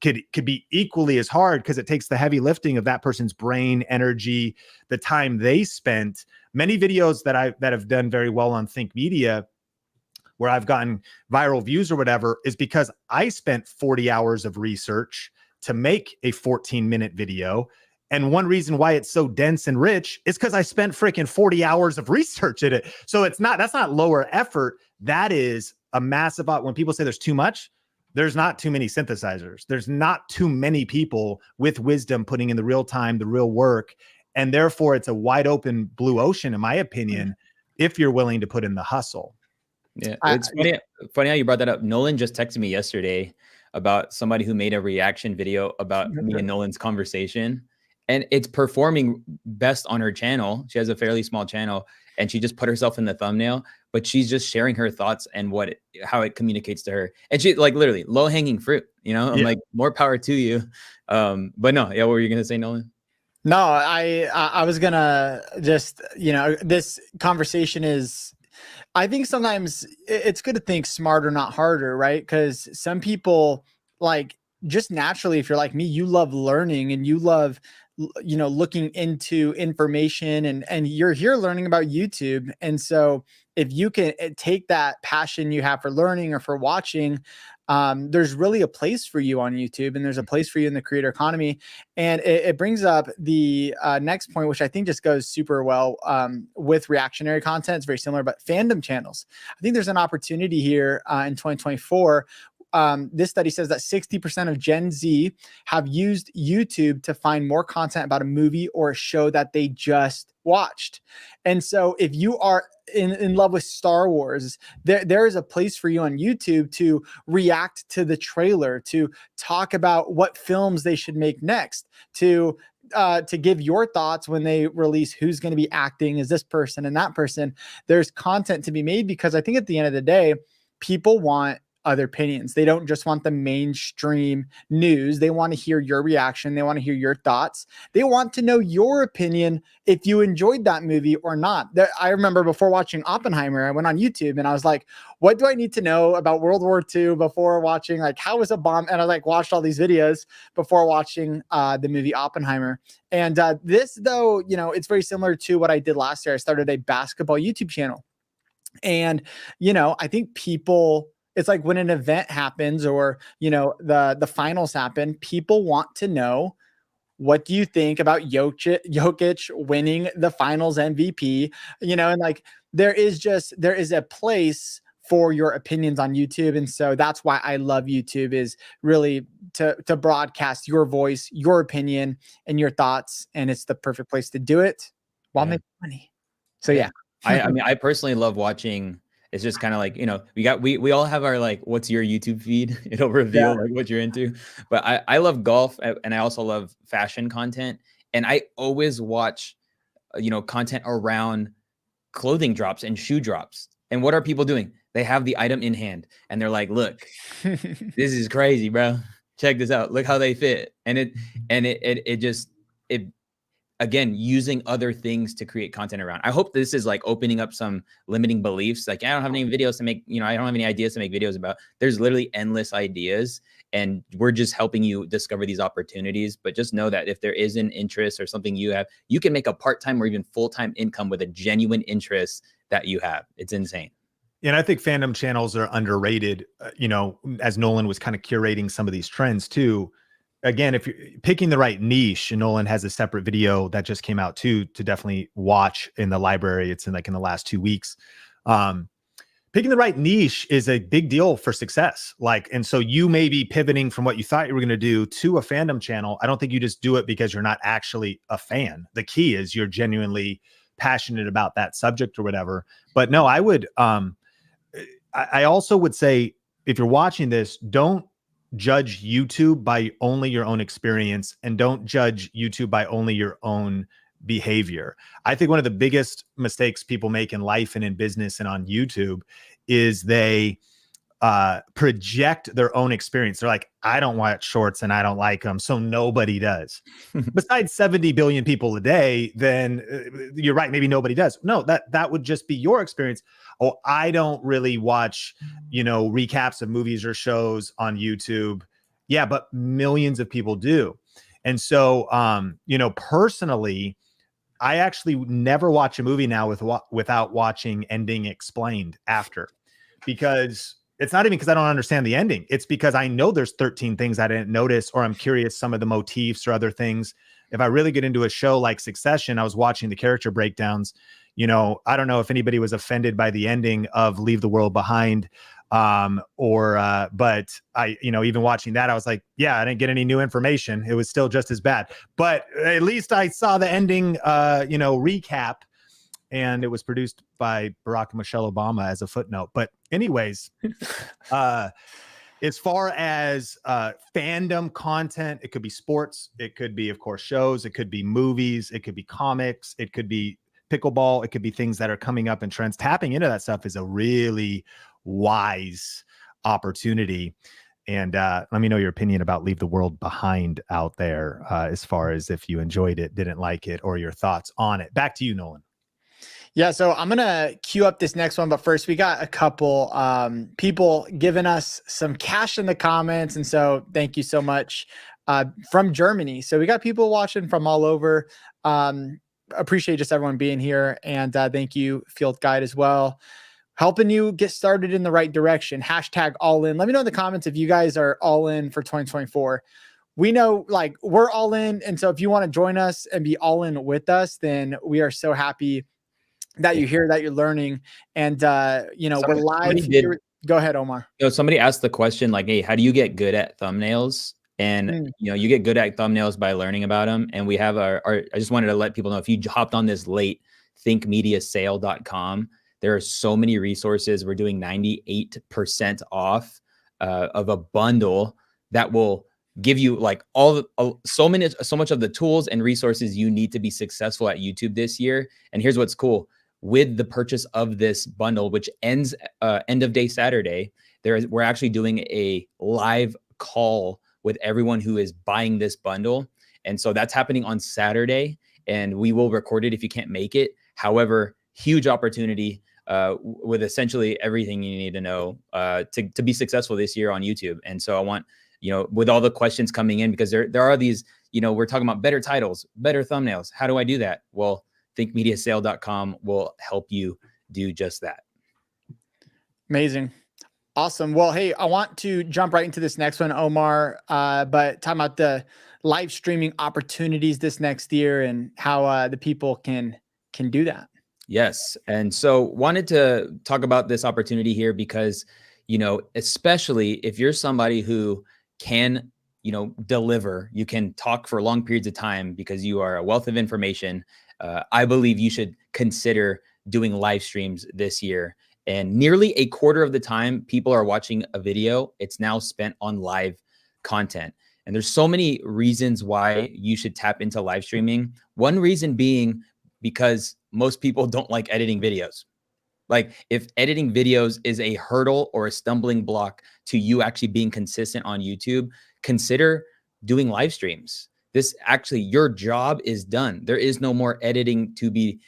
could be equally as hard because it takes the heavy lifting of that person's brain, energy, the time they spent. Many videos that have done very well on Think Media, where I've gotten viral views or whatever, is because I spent 40 hours of research to make a 14-minute video. And one reason why it's so dense and rich is because I spent freaking 40 hours of research in it. So that's not lower effort. That is a massive, when people say there's too much, there's not too many synthesizers. There's not too many people with wisdom putting in the real time, the real work. And therefore it's a wide open blue ocean, in my opinion, if you're willing to put in the hustle. Yeah, it's funny how you brought that up. Nolan just texted me yesterday about somebody who made a reaction video about me and Nolan's conversation. And it's performing best on her channel. She has a fairly small channel, and she just put herself in the thumbnail, but she's just sharing her thoughts and how it communicates to her. And she like literally low hanging fruit, I'm like, more power to you. But no, yeah. What were you going to say, Nolan? No, I was gonna just, this conversation is, I think sometimes it's good to think smarter, not harder, right? Because some people, like, just naturally, if you're like me, you love learning and you love, looking into information, and you're here learning about YouTube. And so if you can take that passion you have for learning or for watching, there's really a place for you on YouTube, and there's a place for you in the creator economy. And it brings up the next point, which I think just goes super well with reactionary content. It's very similar, but fandom channels. I think there's an opportunity here in 2024 this study says that 60% of Gen Z have used YouTube to find more content about a movie or a show that they just watched. And so if you are in love with Star Wars, there is a place for you on YouTube to react to the trailer, to talk about what films they should make next, to give your thoughts when they release who's going to be acting as this person and that person. There's content to be made, because I think at the end of the day, people want other opinions. They don't just want the mainstream news. They want to hear your reaction. They want to hear your thoughts. They want to know your opinion if you enjoyed that movie or not. I remember before watching Oppenheimer, I went on YouTube and I was like, what do I need to know about World War II before watching, like, how was a bomb? And I like watched all these videos before watching the movie Oppenheimer. And this, though, you know, it's very similar to what I did last year. I started a basketball YouTube channel. And, you know, I think people, it's like when an event happens or, you know, the finals happen, people want to know, what do you think about Jokic winning the finals MVP? You know, and like, there is a place for your opinions on YouTube. And so that's why I love YouTube, is really to broadcast your voice, your opinion, and your thoughts. And it's the perfect place to do it while making money. So yeah. I mean, I personally love watching. It's just kind of like, you know, we all have our, like, what's your YouTube feed? It'll reveal like what you're into. But I love golf, and I also love fashion content. And I always watch, you know, content around clothing drops and shoe drops. And what are people doing? They have the item in hand and they're like, look, this is crazy, bro. Check this out. Look how they fit. And it again, using other things to create content around. I hope this is like opening up some limiting beliefs. Like, I don't have any videos to make, you know, I don't have any ideas to make videos about. There's literally endless ideas, and we're just helping you discover these opportunities. But just know that if there is an interest or something you have, you can make a part-time or even full-time income with a genuine interest that you have. It's insane. And I think fandom channels are underrated, you know, as Nolan was kind of curating some of these trends too. Again, if you're picking the right niche, and Nolan has a separate video that just came out too, to definitely watch in the library. It's in the last 2 weeks. Picking the right niche is a big deal for success. Like, and so you may be pivoting from what you thought you were going to do to a fandom channel. I don't think you just do it because you're not actually a fan. The key is you're genuinely passionate about that subject or whatever. But no, I would, I also would say, if you're watching this, don't judge YouTube by only your own experience, and don't judge YouTube by only your own behavior. I think one of the biggest mistakes people make in life and in business and on YouTube is they project their own experience. They're like, I don't watch shorts and I don't like them, so nobody does. Besides 70 billion people a day, then you're right, maybe nobody does. No, that would just be your experience. Oh, I don't really watch, you know, recaps of movies or shows on YouTube. Yeah, but millions of people do. And so, you know, personally, I actually never watch a movie now without watching ending explained after, because it's not even because I don't understand the ending. It's because I know there's 13 things I didn't notice, or I'm curious some of the motifs or other things. If I really get into a show like Succession, I was watching the character breakdowns. You know, I don't know if anybody was offended by the ending of Leave the World Behind, but I, you know, even watching that, I was like, yeah, I didn't get any new information. It was still just as bad, but at least I saw the ending, you know, recap, and it was produced by Barack and Michelle Obama as a footnote. But anyways, as far as fandom content, it could be sports, it could be, of course, shows, it could be movies, it could be comics, it could be pickleball, it could be things that are coming up in trends. Tapping into that stuff is a really wise opportunity. And let me know your opinion about Leave the World Behind out there, as far as if you enjoyed it, didn't like it, or your thoughts on it. Back to you, Nolan. Yeah, so I'm gonna queue up this next one, but first we got a couple people giving us some cash in the comments, and so thank you so much from Germany. So we got people watching from all over. Appreciate just everyone being here, and thank you, Field Guide, as well, helping you get started in the right direction. Hashtag all in. Let me know in the comments if you guys are all in for 2024. We know, like, we're all in, and so if you want to join us and be all in with us, then we are so happy that you're here, that you're learning. And you know, we're live here. Go ahead, Omar. Somebody asked the question like, hey, how do you get good at thumbnails? And you get good at thumbnails by learning about them. And we have our I just wanted to let people know, if you hopped on this late, thinkmediasale.com. There are so many resources. We're doing 98% off of a bundle that will give you like so much of the tools and resources you need to be successful at YouTube this year. And here's what's cool. With the purchase of this bundle, which ends end of day Saturday, we're actually doing a live call with everyone who is buying this bundle. And so that's happening on Saturday, and we will record it if you can't make it. However, huge opportunity with essentially everything you need to know to be successful this year on YouTube. And so I want, with all the questions coming in, because there are these, we're talking about better titles, better thumbnails. How do I do that? Well, thinkmediasale.com will help you do just that. Amazing. Awesome. Well, hey, I want to jump right into this next one, Omar, but talking about the live streaming opportunities this next year and how the people can do that. Yes. And so wanted to talk about this opportunity here because, especially if you're somebody who can, deliver, you can talk for long periods of time because you are a wealth of information. I believe you should consider doing live streams this year. And nearly a quarter of the time people are watching a video, it's now spent on live content. And there's so many reasons why you should tap into live streaming. One reason being because most people don't like editing videos. Like if editing videos is a hurdle or a stumbling block to you actually being consistent on YouTube, consider doing live streams. This actually, your job is done. There is no more editing to be,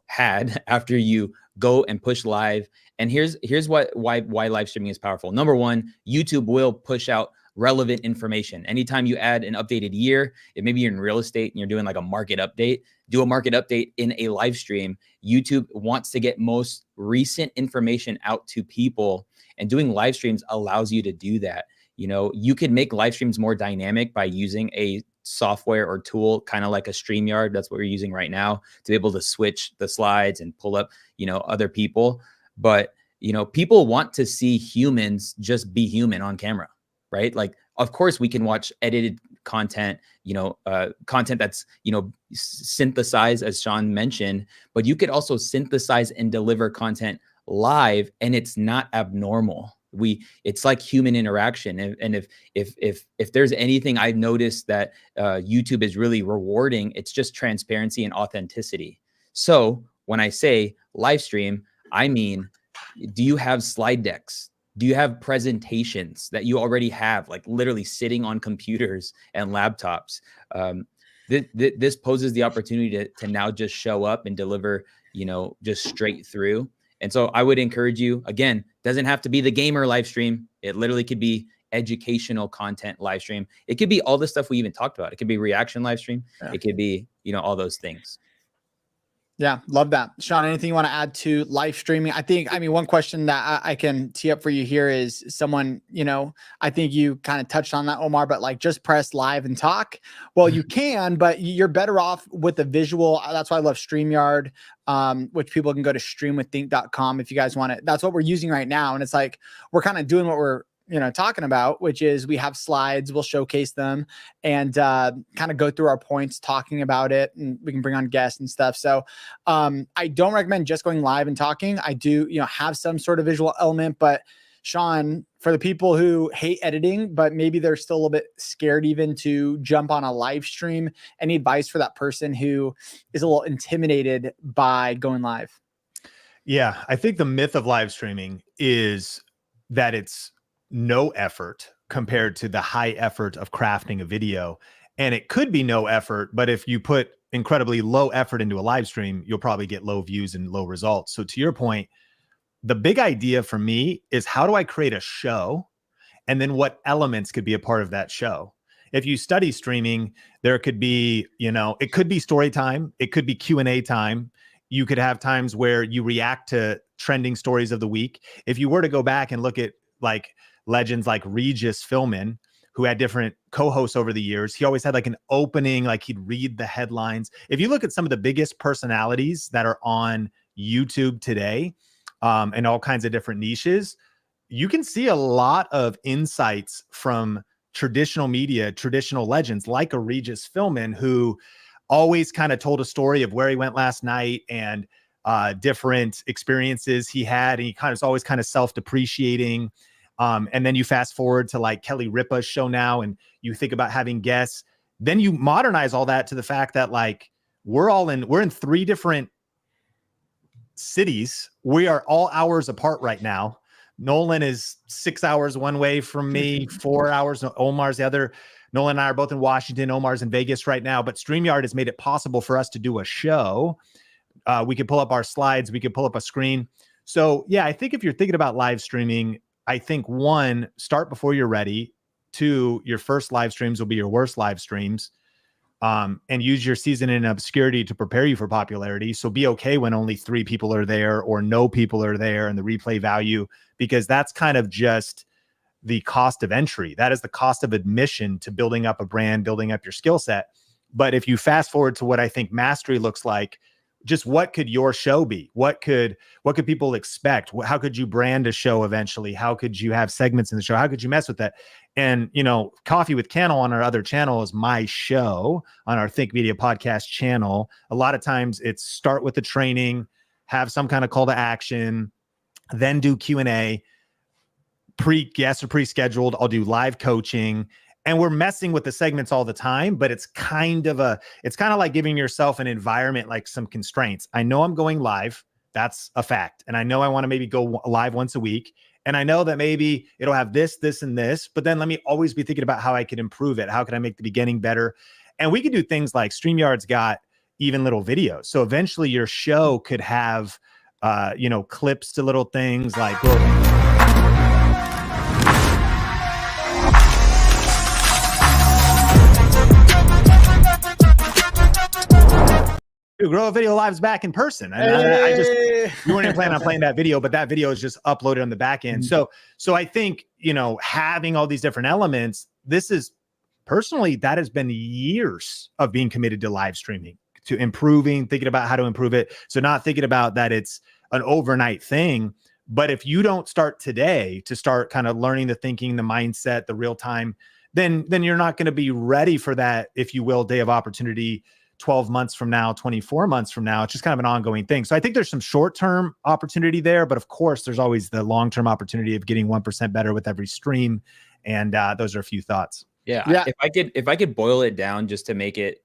had after you go and push live. And here's why live streaming is powerful. Number one, YouTube will push out relevant information. Anytime you add an updated year, if maybe you're in real estate and you're doing like a market update, do a market update in a live stream. YouTube wants to get most recent information out to people, and doing live streams allows you to do that. You can make live streams more dynamic by using a software or tool, kind of like a StreamYard. That's what we're using right now to be able to switch the slides and pull up, other people. But, people want to see humans just be human on camera, right? Like, of course we can watch edited content, content that's, synthesized, as Sean mentioned, but you could also synthesize and deliver content live, and it's not abnormal. It's like human interaction. And if there's anything I've noticed that YouTube is really rewarding, it's just transparency and authenticity. So when I say live stream, I mean, do you have slide decks? Do you have presentations that you already have, like literally sitting on computers and laptops? This poses the opportunity to now just show up and deliver, just straight through. And so I would encourage you, again, doesn't have to be the gamer live stream. It literally could be educational content live stream. It could be all the stuff we even talked about. It could be reaction live stream. Yeah. It could be, all those things. Yeah, love that. Sean, anything you want to add to live streaming? One question that I can tee up for you here is someone, I think you kind of touched on that, Omar, but like just press live and talk. Well, you can, but you're better off with the visual. That's why I love StreamYard, which people can go to streamwiththink.com if you guys want it. That's what we're using right now. And it's like, we're kind of doing what we're talking about, which is we have slides, we'll showcase them and kind of go through our points, talking about it, and we can bring on guests and stuff. So I don't recommend just going live and talking. I do, have some sort of visual element, but Sean, for the people who hate editing, but maybe they're still a little bit scared even to jump on a live stream, any advice for that person who is a little intimidated by going live? Yeah, I think the myth of live streaming is that it's no effort compared to the high effort of crafting a video. And it could be no effort, but if you put incredibly low effort into a live stream, you'll probably get low views and low results. So to your point, the big idea for me is, how do I create a show? And then what elements could be a part of that show? If you study streaming, there could be, it could be story time. It could be Q&A time. You could have times where you react to trending stories of the week. If you were to go back and look at like legends like Regis Philbin, who had different co-hosts over the years, he always had like an opening, like he'd read the headlines. If you look at some of the biggest personalities that are on YouTube today, and all kinds of different niches, you can see a lot of insights from traditional media, traditional legends like a Regis Philbin, who always kind of told a story of where he went last night and different experiences he had. And he kind of is always kind of self-depreciating. And then you fast forward to like Kelly Ripa's show now, and you think about having guests. Then you modernize all that to the fact that like we're in 3 different cities. We are all hours apart right now. Nolan is 6 hours one way from me, 4 hours. Omar's the other. Nolan and I are both in Washington. Omar's in Vegas right now. But StreamYard has made it possible for us to do a show. We could pull up our slides. We could pull up a screen. So yeah, I think if you're thinking about live streaming, I think 1, start before you're ready. 2, your first live streams will be your worst live streams. And use your season in obscurity to prepare you for popularity. So be okay when only 3 people are there or no people are there, and the replay value, because that's kind of just the cost of entry. That is the cost of admission to building up a brand, building up your skill set. But if you fast forward to what I think mastery looks like, just what could your show be? What could people expect? How could you brand a show eventually? How could you have segments in the show? How could you mess with that? And, you know, Coffee with Cannell on our other channel is my show on our Think Media podcast channel. A lot of times it's start with the training, have some kind of call to action, then do Q&A, guests are pre-scheduled. I'll do live coaching. And we're messing with the segments all the time, but it's kind of like giving yourself an environment, like some constraints. I know I'm going live. That's a fact. And I know I want to maybe go live once a week. And I know that maybe it'll have this, this, and this, but then let me always be thinking about how I could improve it. How can I make the beginning better? And we could do things like StreamYard's got even little videos. So eventually your show could have, clips to little things like, Grow a Video Live's back in person. And you weren't even planning on playing that video, but that video is just uploaded on the back end. So I think, having all these different elements, this is personally, that has been years of being committed to live streaming, to improving, thinking about how to improve it. So not thinking about that it's an overnight thing, but if you don't start today to start kind of learning the thinking, the mindset, the real time, then you're not going to be ready for that, if you will, day of opportunity 12 months from now, 24 months from now. It's just kind of an ongoing thing. So I think there's some short-term opportunity there, but of course there's always the long-term opportunity of getting 1% better with every stream. And those are a few thoughts. Yeah. If I could boil it down just to make it,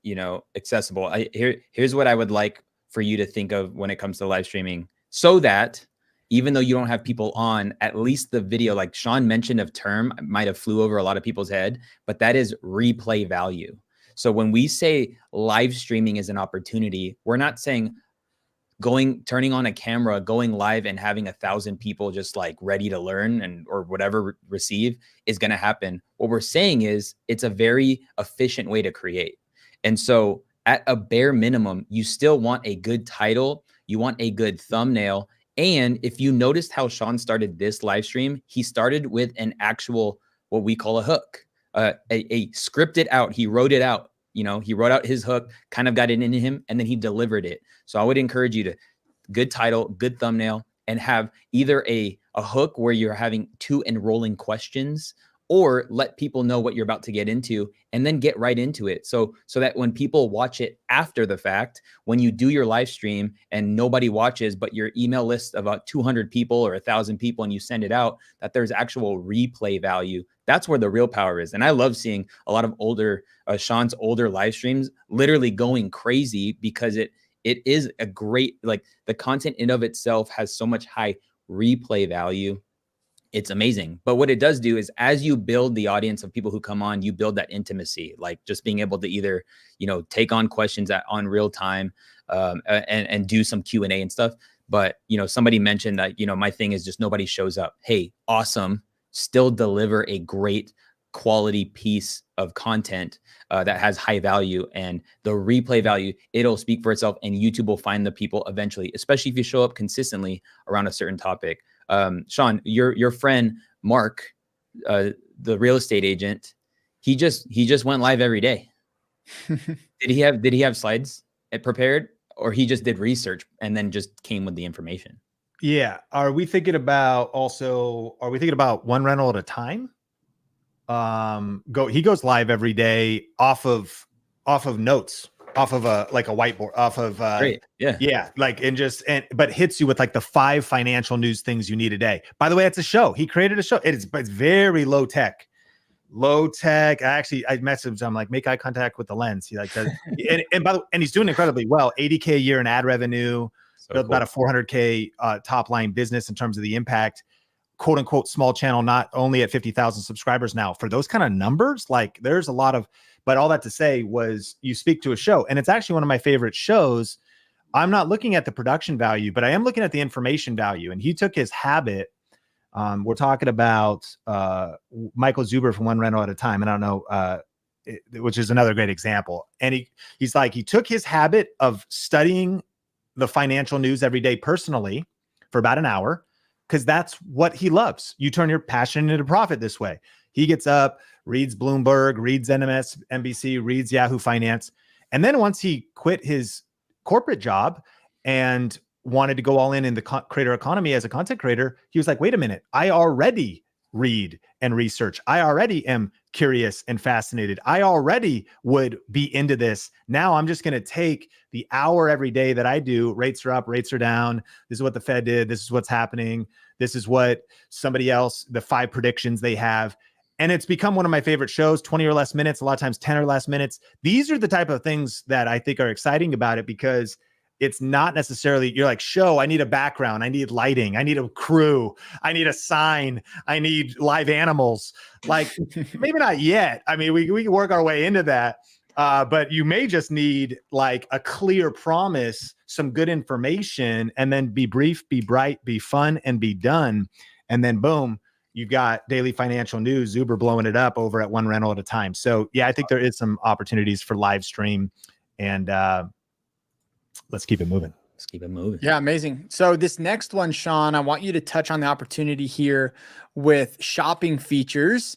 accessible, here's what I would like for you to think of when it comes to live streaming, so that even though you don't have people on, at least the video, like Sean mentioned of term, might have flew over a lot of people's head, but that is replay value. So when we say live streaming is an opportunity, we're not saying turning on a camera, going live and having 1,000 people just like ready to learn or whatever receive is going to happen. What we're saying is it's a very efficient way to create. And so at a bare minimum, you still want a good title. You want a good thumbnail. And if you noticed how Sean started this live stream, he started with an actual, what we call a hook. A scripted out, he wrote it out, he wrote out his hook, kind of got it into him, and then he delivered it. So I would encourage you to good title, good thumbnail, and have either a hook where you're having 2 enrolling questions, or let people know what you're about to get into and then get right into it. So that when people watch it after the fact, when you do your live stream and nobody watches, but your email list of about 200 people or 1,000 people, and you send it out, that there's actual replay value. That's where the real power is. And I love seeing a lot of Sean's older live streams literally going crazy, because it is a great, like, the content in of itself has so much high replay value. It's amazing. But what it does do is, as you build the audience of people who come on, you build that intimacy, like just being able to either, take on questions on real time, and do some Q&A and stuff. But, somebody mentioned that, my thing is just nobody shows up. Hey, awesome. Still deliver a great quality piece of content that has high value, and the replay value, it'll speak for itself, and YouTube will find the people eventually, especially if you show up consistently around a certain topic. Sean, your friend, Mark, the real estate agent, he just went live every day. Did he have slides prepared, or he just did research and then just came with the information? Yeah. Are we thinking about one rental at a time? He goes live every day off of notes, off of a whiteboard, off of Great. Yeah. yeah, but hits you with like the 5 financial news things you need a day. By the way, it's a show. He created a show. It's very low tech. I messaged him, like, make eye contact with the lens. He like does, and he's doing incredibly well. 80K a year in ad revenue, built about a 400K top line business in terms of the impact. Quote unquote small channel, not only at 50,000 subscribers now. For those kind of numbers, like there's a lot of, but all that to say was you speak to a show, and it's actually one of my favorite shows. I'm not looking at the production value, but I am looking at the information value. And he took his habit. We're talking about Michael Zuber from One Rental at a Time. And I don't know, which is another great example. And he took his habit of studying the financial news every day personally for about an hour, because that's what he loves. You turn your passion into profit this way. He gets up, reads Bloomberg, reads NMS, NBC, reads Yahoo Finance. And then once he quit his corporate job and wanted to go all in the creator economy as a content creator, he was like, wait a minute, I already read and research. I already am curious and fascinated. I already would be into this. Now I'm just going to take the hour every day that I do. Rates are up, rates are down. This is what the Fed did. This is what's happening. This is what somebody else, the 5 predictions they have. And it's become one of my favorite shows, 20 or less minutes, a lot of times 10 or less minutes. These are the type of things that I think are exciting about it, because it's not necessarily, you're like, show, I need a background, I need lighting, I need a crew, I need a sign, I need live animals. Like, maybe not yet. I mean, we can work our way into that. But you may just need like a clear promise, some good information, and then be brief, be bright, be fun, and be done. And then boom, you've got daily financial news, Uber blowing it up over at One Rental at a Time. So yeah, I think there is some opportunities for live stream, and let's keep it moving. Let's keep it moving. Yeah, amazing. So this next one, Sean, I want you to touch on the opportunity here with shopping features.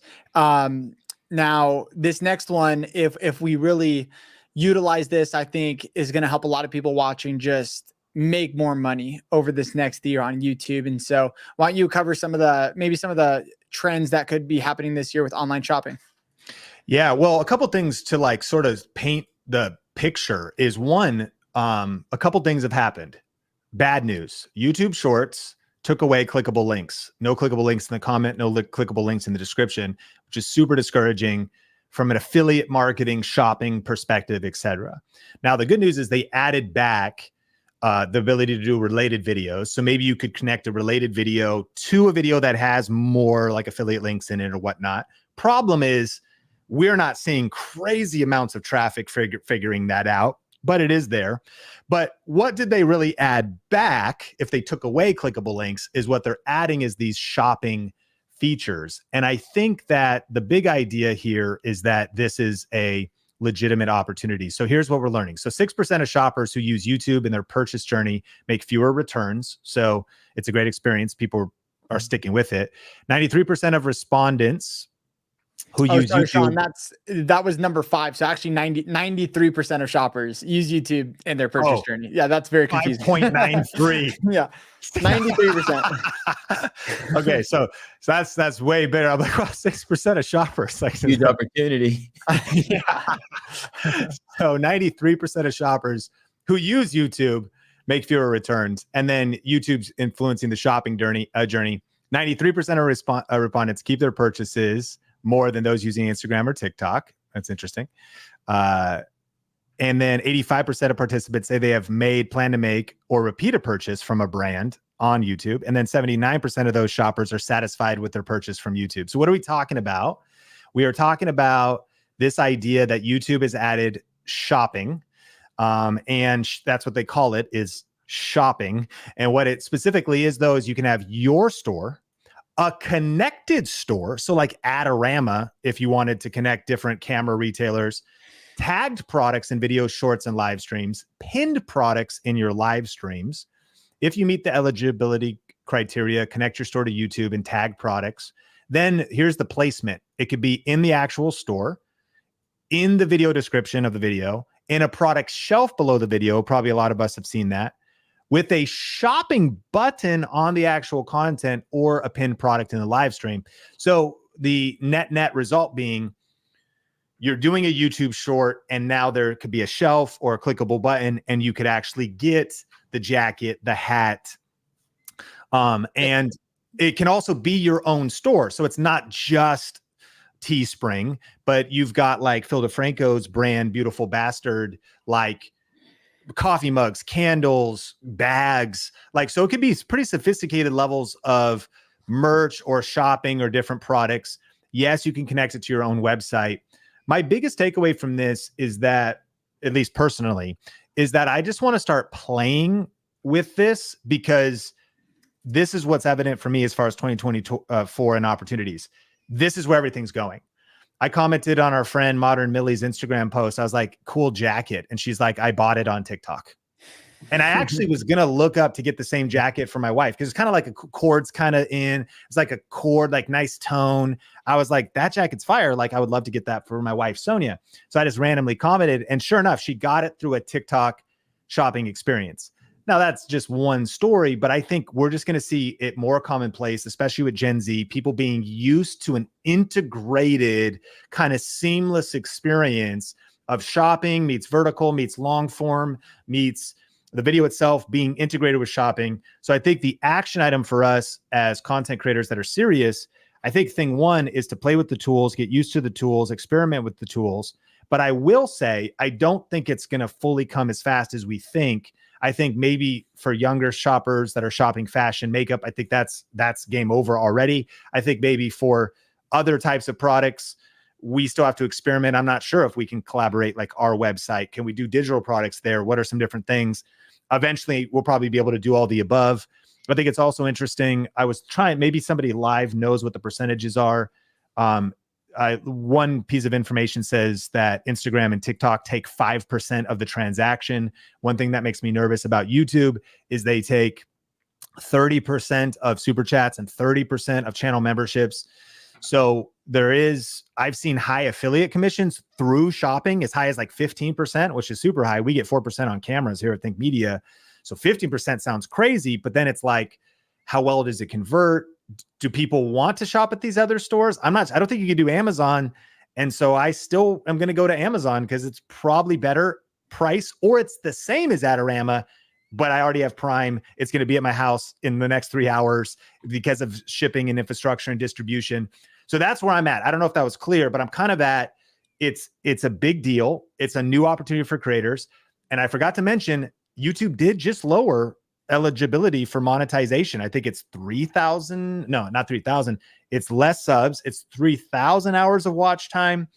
Now, this next one, if we really utilize this, I think is going to help a lot of people watching just make more money over this next year on YouTube. And so why don't you cover some of the trends that could be happening this year with online shopping? Yeah, well, a couple things to like sort of paint the picture is one, a couple things have happened. Bad news. YouTube Shorts took away clickable links. No clickable links in the comment, no clickable links in the description, which is super discouraging from an affiliate marketing, shopping perspective, etc. Now, the good news is they added back the ability to do related videos. So maybe you could connect a related video to a video that has more like affiliate links in it or whatnot. Problem is, we're not seeing crazy amounts of traffic figuring that out, but it is there. But what did they really add back if they took away clickable links is what they're adding is these shopping features. And I think that the big idea here is that this is a legitimate opportunity. So here's what we're learning. So 6% of shoppers who use YouTube in their purchase journey make fewer returns. So it's a great experience. People are sticking with it. 93% of respondents who use YouTube. Sean, that was number 5. So actually 93% of shoppers use YouTube in their purchase journey. Yeah, that's very confusing. 5.93. Yeah, 93%. Okay, so that's way better. I'm like, well, 6% of shoppers. Like, huge opportunity. Yeah. So 93% of shoppers who use YouTube make fewer returns. And then YouTube's influencing the shopping journey. 93% of respondents keep their purchases more than those using Instagram or TikTok. That's interesting. And then 85% of participants say they have plan to make or repeat a purchase from a brand on YouTube. And then 79% of those shoppers are satisfied with their purchase from YouTube. So what are we talking about? We are talking about this idea that YouTube has added shopping. And that's what they call it, is shopping. And what it specifically is, though, is you can have your store, a connected store, so like Adorama, if you wanted to connect different camera retailers, tagged products in video shorts and live streams, pinned products in your live streams. If you meet the eligibility criteria, connect your store to YouTube and tag products. Then here's the placement. It could be in the actual store, in the video description of the video, in a product shelf below the video. Probably a lot of us have seen that. with a shopping button on the actual content or a pinned product in the live stream. So the net result being you're doing a YouTube short and now there could be a shelf or a clickable button and you could actually get the jacket, the hat, and it can also be your own store. So it's not just Teespring, but you've got like Phil DeFranco's brand, Beautiful Bastard, like coffee mugs, candles, bags. Like, so it could be pretty sophisticated levels of merch or shopping or different products. Yes, you can connect it to your own website. My biggest takeaway from this is that, at least personally, is that I just want to start playing with this because this is what's evident for me as far as 2024 and opportunities. This is where everything's going. I commented on our friend Modern Millie's Instagram post. I was like, cool jacket. And she's like, I bought it on TikTok. And I actually was going to look up to get the same jacket for my wife because it's kind of like a chord's kind of in. It's like a chord, like nice tone. I was like, that jacket's fire. Like, I would love to get that for my wife, Sonia. So I just randomly commented. And sure enough, she got it through a TikTok shopping experience. Now, that's just one story, but I think we're just going to see it more commonplace, especially with Gen Z, people being used to an integrated kind of seamless experience of shopping meets vertical, meets long form, meets the video itself being integrated with shopping. So I think the action item for us as content creators that are serious, I think thing one is to play with the tools, get used to the tools, experiment with the tools. But I will say, I don't think it's going to fully come as fast as we think. I think maybe for younger shoppers that are shopping fashion, makeup, I think that's game over already. I think maybe for other types of products, we still have to experiment. I'm not sure if we can collaborate like our website. Can we do digital products there? What are some different things? Eventually, we'll probably be able to do all the above. I think it's also interesting. I was trying, maybe somebody live knows what the percentages are. One piece of information says that Instagram and TikTok take 5% of the transaction. One thing that makes me nervous about YouTube is they take 30% of super chats and 30% of channel memberships. So I've seen high affiliate commissions through shopping as high as like 15%, which is super high. We get 4% on cameras here at Think Media. So 15% sounds crazy, but then it's like, how well does it convert? Do people want to shop at these other stores? I don't think you can do Amazon. And so I still am going to go to Amazon because it's probably better price, or it's the same as Adorama, but I already have Prime. It's going to be at my house in the next 3 hours because of shipping and infrastructure and distribution. So that's where I'm at. I don't know if that was clear, but I'm kind of at, it's a big deal. It's a new opportunity for creators. And I forgot to mention, YouTube did just lower eligibility for monetization. I think it's 3,000. No, not 3,000. It's less subs. It's 3,000 hours of watch time.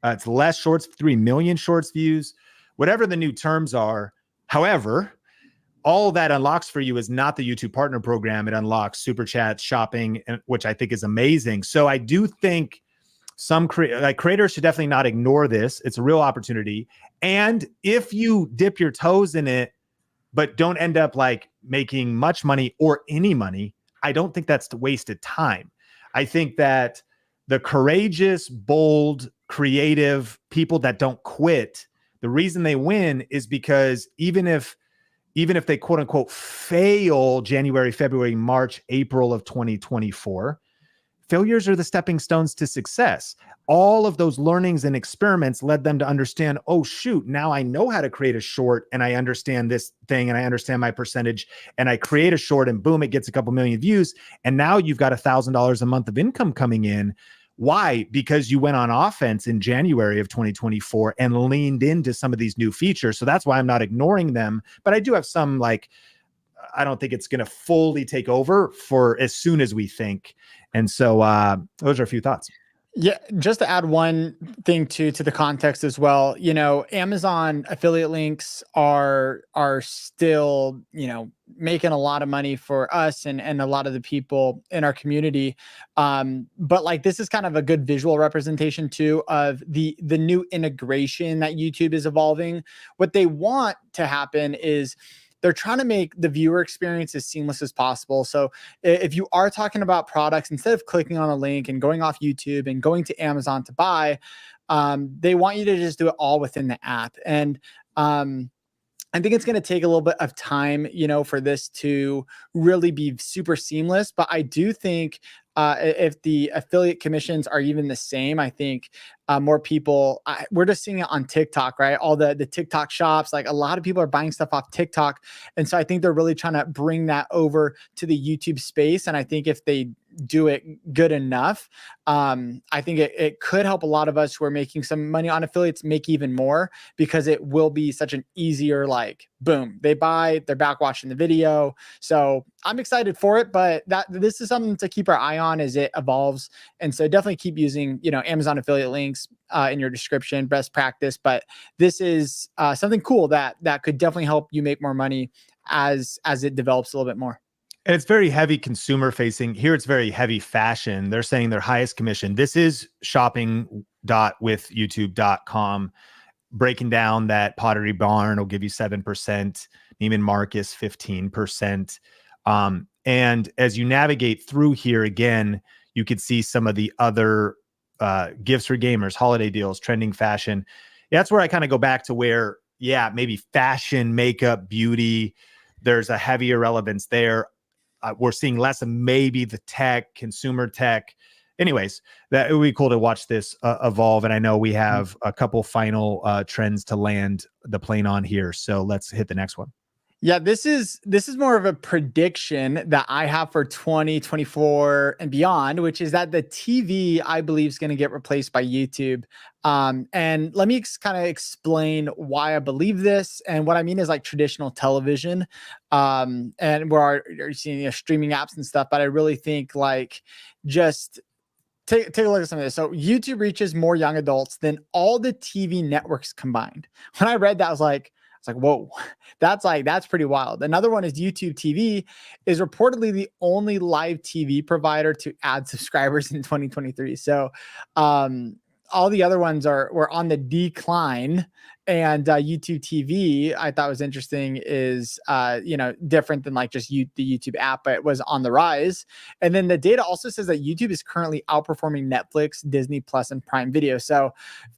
It's less shorts, 3 million shorts views, whatever the new terms are. However, all that unlocks for you is not the YouTube partner program. It unlocks super chats, shopping, which I think is amazing. So I do think some creators should definitely not ignore this. It's a real opportunity. And if you dip your toes in it, but don't end up like making much money or any money, I don't think that's wasted time. I think that the courageous, bold, creative people that don't quit, the reason they win is because even if they quote unquote fail January, February, March, April of 2024, failures are the stepping stones to success. All of those learnings and experiments led them to understand, oh, shoot, now I know how to create a short and I understand this thing and I understand my percentage and I create a short and boom, it gets a couple million views. And now you've got $1,000 a month of income coming in. Why? Because you went on offense in January of 2024 and leaned into some of these new features. So that's why I'm not ignoring them. But I do have some I don't think it's going to fully take over for as soon as we think. And so those are a few thoughts. Yeah, just to add one thing to the context as well, Amazon affiliate links are still, making a lot of money for us and a lot of the people in our community. But this is kind of a good visual representation too of the new integration that YouTube is evolving. What they want to happen is they're trying to make the viewer experience as seamless as possible. So if you are talking about products, instead of clicking on a link and going off YouTube and going to Amazon to buy, they want you to just do it all within the app. And I think it's going to take a little bit of time, for this to really be super seamless. But I do think if the affiliate commissions are even the same, I think more people, we're just seeing it on TikTok, right? All the TikTok shops, like a lot of people are buying stuff off TikTok. And so I think they're really trying to bring that over to the YouTube space. And I think if they do it good enough, I think it could help a lot of us who are making some money on affiliates make even more, because it will be such an easier, like, boom, they buy, they're back watching the video. So I'm excited for it, but this is something to keep our eye on as it evolves. And so definitely keep using, Amazon affiliate links in your description, best practice. But this is something cool that could definitely help you make more money as it develops a little bit more. And it's very heavy consumer facing. Here it's very heavy fashion. They're saying their highest commission. This is shopping.withyoutube.com, breaking down that Pottery Barn will give you 7%, Neiman Marcus 15%. And as you navigate through here again, you could see some of the other gifts for gamers, holiday deals, trending fashion. That's where I kind of go back to where, maybe fashion, makeup, beauty, there's a heavier relevance there. We're seeing less of maybe the tech, consumer tech. Anyways, that it would be cool to watch this evolve. And I know we have a couple final trends to land the plane on here. So let's hit the next one. Yeah, this is more of a prediction that I have for 2024 and beyond, which is that the TV, I believe, is going to get replaced by YouTube. And let me kind of explain why I believe this. And what I mean is like traditional television, and where you're seeing streaming apps and stuff. But I really think like just take a look at some of this. So YouTube reaches more young adults than all the TV networks combined. When I read that, I was like, whoa, that's pretty wild. Another one is YouTube TV is reportedly the only live TV provider to add subscribers in 2023. So all the other ones were on the decline, and YouTube TV, I thought was interesting, is different than like just the YouTube app, but it was on the rise. And then the data also says that YouTube is currently outperforming Netflix, Disney Plus, and Prime Video. So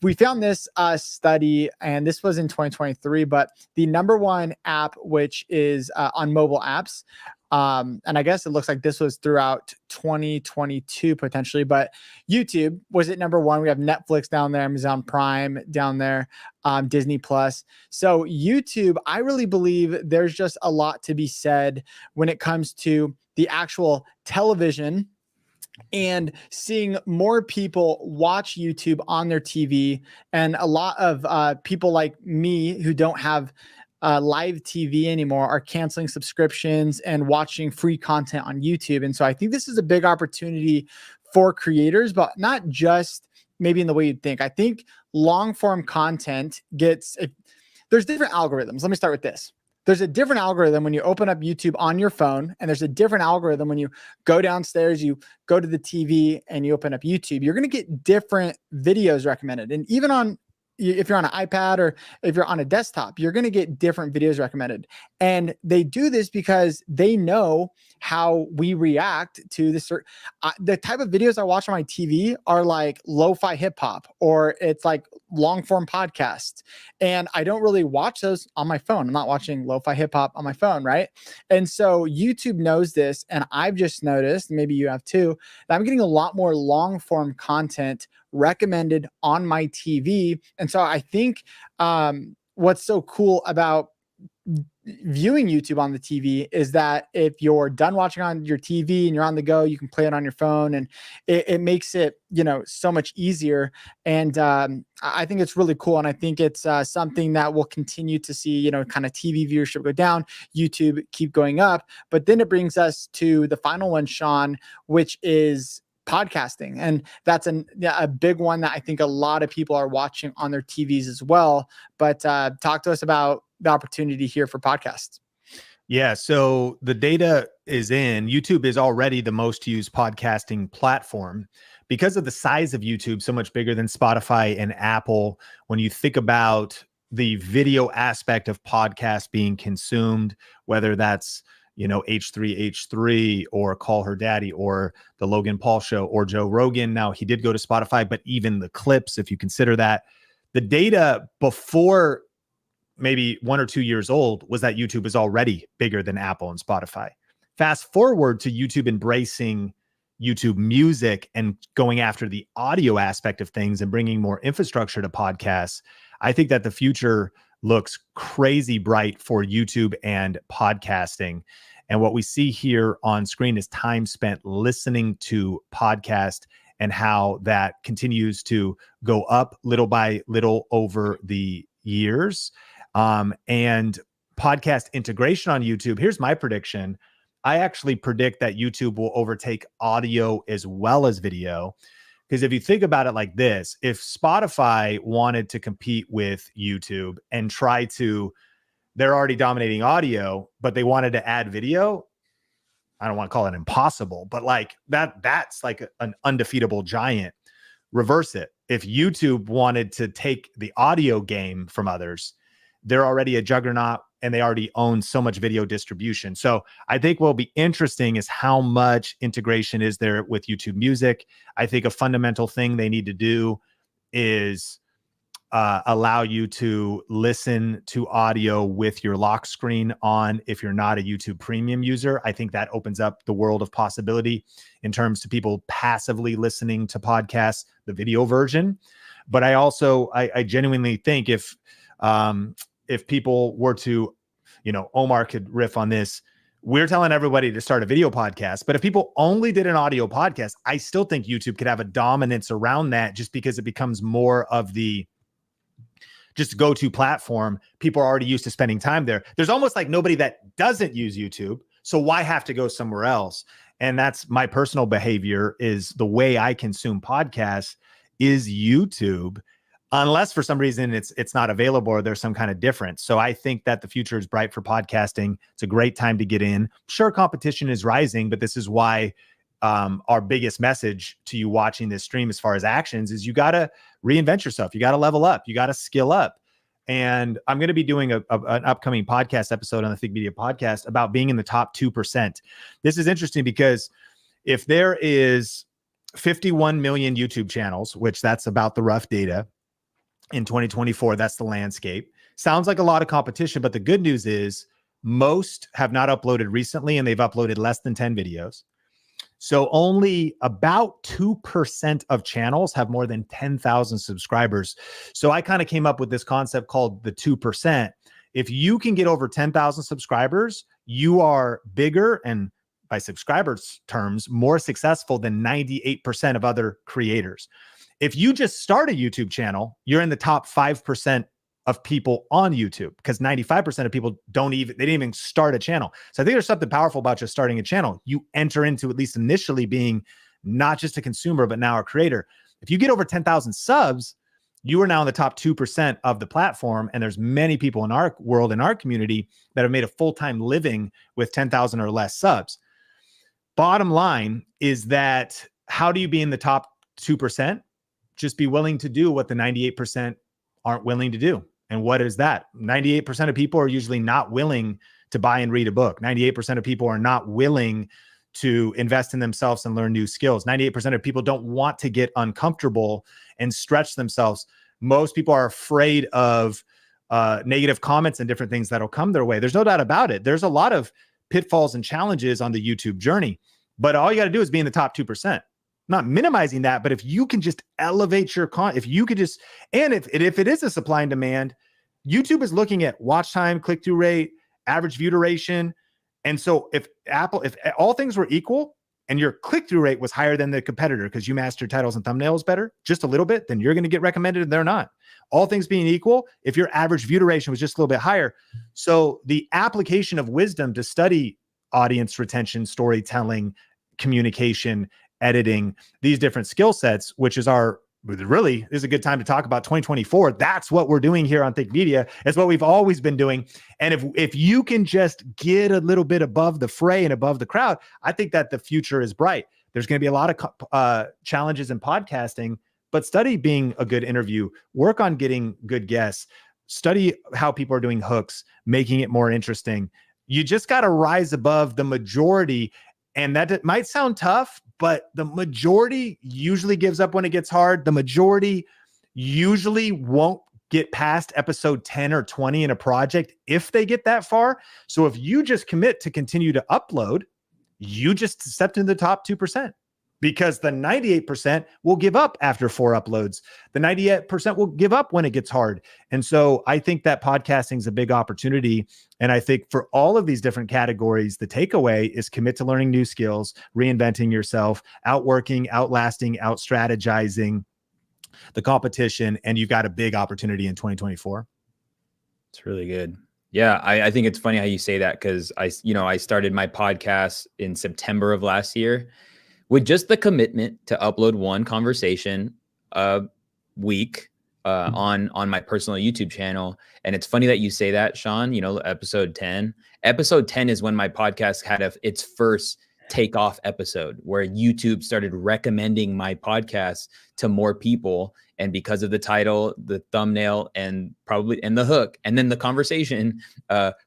we found this study, and this was in 2023, but the number one app, which is on mobile apps, and I guess it looks like this was throughout 2022 potentially, but YouTube was at number one. We have Netflix down there, Amazon Prime down there, Disney Plus. So YouTube, I really believe there's just a lot to be said when it comes to the actual television and seeing more people watch YouTube on their TV. And a lot of people like me who don't have live TV anymore are canceling subscriptions and watching free content on YouTube. And so I think this is a big opportunity for creators, but not just maybe in the way you'd think. I think long form content there's different algorithms. Let me start with this. There's a different algorithm when you open up YouTube on your phone, and there's a different algorithm when you go downstairs, you go to the TV and you open up YouTube. You're going to get different videos recommended. And even if you're on an iPad or if you're on a desktop, you're going to get different videos recommended. And they do this because they know how we react to the type of videos I watch on my TV are like lo-fi hip hop, or it's like long form podcasts. And I don't really watch those on my phone. I'm not watching lo-fi hip hop on my phone. Right. And so YouTube knows this. And I've just noticed, maybe you have too, that I'm getting a lot more long form content recommended on my TV. And so I think what's so cool about viewing YouTube on the TV is that if you're done watching on your TV and you're on the go, you can play it on your phone, and it makes it, so much easier. And I think it's really cool. And I think it's something that we'll continue to see, kind of TV viewership go down, YouTube keep going up. But then it brings us to the final one, Sean, which is podcasting. And that's a big one that I think a lot of people are watching on their TVs as well. But talk to us about the opportunity here for podcasts. Yeah. So the data is in. YouTube is already the most used podcasting platform because of the size of YouTube, so much bigger than Spotify and Apple. When you think about the video aspect of podcasts being consumed, whether that's H3H3 or Call Her Daddy or the Logan Paul Show or Joe Rogan. Now he did go to Spotify, but even the clips, if you consider that, the data before maybe 1 or 2 years old was that YouTube is already bigger than Apple and Spotify. Fast forward to YouTube embracing YouTube Music and going after the audio aspect of things and bringing more infrastructure to podcasts. I think that the future looks crazy bright for YouTube and podcasting. And what we see here on screen is time spent listening to podcast and how that continues to go up little by little over the years. And podcast integration on YouTube. Here's my prediction. I actually predict that YouTube will overtake audio as well as video. Because if you think about it like this, if Spotify wanted to compete with YouTube and try to, they're already dominating audio, but they wanted to add video, I don't want to call it impossible, but like that's like an undefeatable giant. Reverse it. If YouTube wanted to take the audio game from others, they're already a juggernaut and they already own so much video distribution. So I think what will be interesting is how much integration is there with YouTube Music. I think a fundamental thing they need to do is allow you to listen to audio with your lock screen on if you're not a YouTube Premium user. I think that opens up the world of possibility in terms of people passively listening to podcasts, the video version. But I genuinely think if people were to, Omar could riff on this. We're telling everybody to start a video podcast, but if people only did an audio podcast, I still think YouTube could have a dominance around that just because it becomes more of the just go-to platform. People are already used to spending time there. There's almost like nobody that doesn't use YouTube. So why have to go somewhere else? And that's my personal behavior, is the way I consume podcasts is YouTube, unless for some reason it's not available or there's some kind of difference. So I think that the future is bright for podcasting. It's a great time to get in. Sure, competition is rising, but this is why our biggest message to you watching this stream as far as actions is you got to reinvent yourself. You got to level up. You got to skill up. And I'm going to be doing an upcoming podcast episode on the Think Media podcast about being in the top 2%. This is interesting because if there is 51 million YouTube channels, which that's about the rough data in 2024, that's the landscape. Sounds like a lot of competition, but the good news is most have not uploaded recently and they've uploaded less than 10 videos. So only about 2% of channels have more than 10,000 subscribers. So I kind of came up with this concept called the 2%. If you can get over 10,000 subscribers, you are bigger and, by subscribers terms, more successful than 98% of other creators. If you just start a YouTube channel, you're in the top 5% of people on YouTube, because 95% of people they didn't even start a channel. So I think there's something powerful about just starting a channel. You enter into, at least initially, being not just a consumer, but now a creator. If you get over 10,000 subs, you are now in the top 2% of the platform. And there's many people in our world, in our community, that have made a full-time living with 10,000 or less subs. Bottom line is that, how do you be in the top 2%? Just be willing to do what the 98% aren't willing to do. And what is that? 98% of people are usually not willing to buy and read a book. 98% of people are not willing to invest in themselves and learn new skills. 98% of people don't want to get uncomfortable and stretch themselves. Most people are afraid of negative comments and different things that'll come their way. There's no doubt about it. There's a lot of pitfalls and challenges on the YouTube journey, but all you got to do is be in the top 2%. Not minimizing that, but if you can just elevate your if you could just, and if it is a supply and demand, YouTube is looking at watch time, click-through rate, average view duration. And so if all things were equal and your click-through rate was higher than the competitor because you mastered titles and thumbnails better, just a little bit, then you're going to get recommended and they're not. All things being equal, if your average view duration was just a little bit higher. So the application of wisdom to study audience retention, storytelling, communication, editing, these different skill sets, which is really is a good time to talk about 2024. That's what we're doing here on Think Media. It's what we've always been doing. And if you can just get a little bit above the fray and above the crowd, I think that the future is bright. There's going to be a lot of challenges in podcasting, but study being a good interview, work on getting good guests, study how people are doing hooks, making it more interesting. You just got to rise above the majority. And that might sound tough, but the majority usually gives up when it gets hard. The majority usually won't get past episode 10 or 20 in a project if they get that far. So if you just commit to continue to upload, you just stepped into the top 2%, because the 98% will give up after 4 uploads. The 98% will give up when it gets hard. And so I think that podcasting is a big opportunity. And I think for all of these different categories, the takeaway is commit to learning new skills, reinventing yourself, outworking, outlasting, out strategizing the competition, and you've got a big opportunity in 2024. It's really good. Yeah, I think it's funny how you say that, because I started my podcast in September of last year with just the commitment to upload 1 conversation a week on my personal YouTube channel. And it's funny that you say that, Sean. Episode 10. Episode 10 is when my podcast had its first takeoff episode, where YouTube started recommending my podcast to more people. And because of the title, the thumbnail, and the hook, and then the conversation,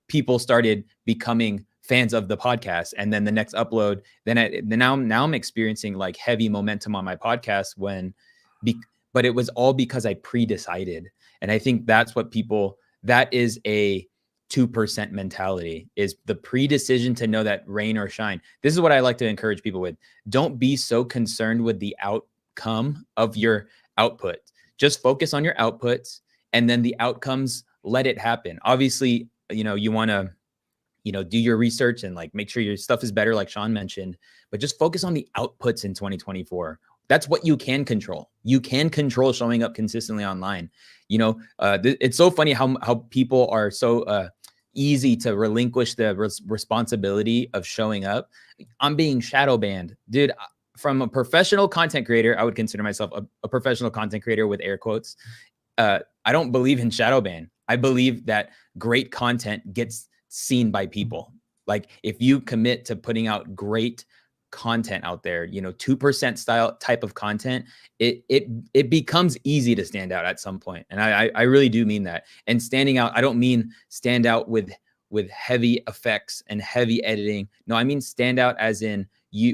people started becoming fans of the podcast. And then the next upload, now I'm experiencing like heavy momentum on my podcast but it was all because I pre-decided. And I think that is a 2% mentality, is the pre-decision to know that rain or shine. This is what I like to encourage people with. Don't be so concerned with the outcome of your output. Just focus on your outputs, and then the outcomes, let it happen. Obviously, you want to, do your research and like make sure your stuff is better, like Sean mentioned, but just focus on the outputs in 2024. That's what you can control. You can control showing up consistently online. It's so funny how people are so easy to relinquish the responsibility of showing up. I'm being shadow banned, dude. From a professional content creator, I would consider myself a professional content creator with air quotes. I don't believe in shadow ban. I believe that great content gets seen by people. Like if you commit to putting out great content out there, 2% style type of content, it becomes easy to stand out at some point. And I really do mean that. And standing out, I don't mean stand out with heavy effects and heavy editing. No, I mean stand out as in,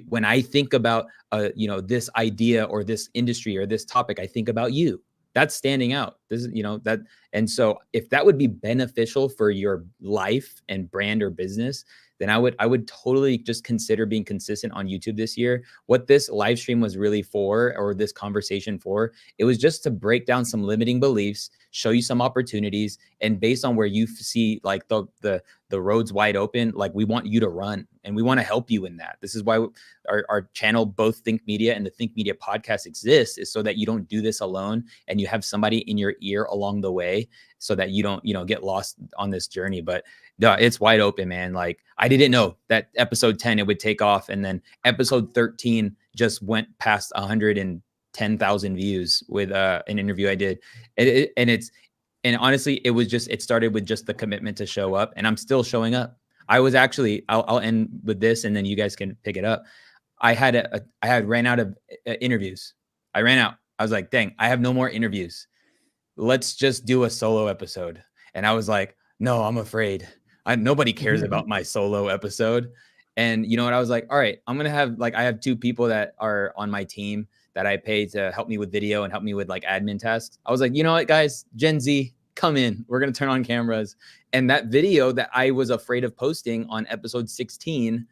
when I think about this idea or this industry or this topic, I think about you. That's standing out. This is that. And so if that would be beneficial for your life and brand or business, then I would totally just consider being consistent on YouTube this year. What this live stream was really for, or this conversation for, it was just to break down some limiting beliefs, show you some opportunities, and based on where you see like the roads wide open, like we want you to run, and we want to help you in that. This is why our channel, both Think Media and the Think Media podcast, exists, is so that you don't do this alone, and you have somebody in your ear along the way, so that you don't get lost on this journey. But it's wide open, man. Like I didn't know that episode 10 it would take off, and then episode 13 just went past 110,000 views with an interview I did. And honestly, it started with just the commitment to show up, and I'm still showing up. I was actually, I'll end with this, and then you guys can pick it up. I had ran out of interviews. I ran out. I was like, dang, I have no more interviews. Let's just do a solo episode. And I was like, no, I'm afraid. Nobody cares about my solo episode. And you know what? I was like, all right, I'm going to have I have 2 people that are on my team that I pay to help me with video and help me with like admin tasks. I was like, you know what, guys, Gen Z, come in. We're going to turn on cameras. And that video that I was afraid of posting on episode 16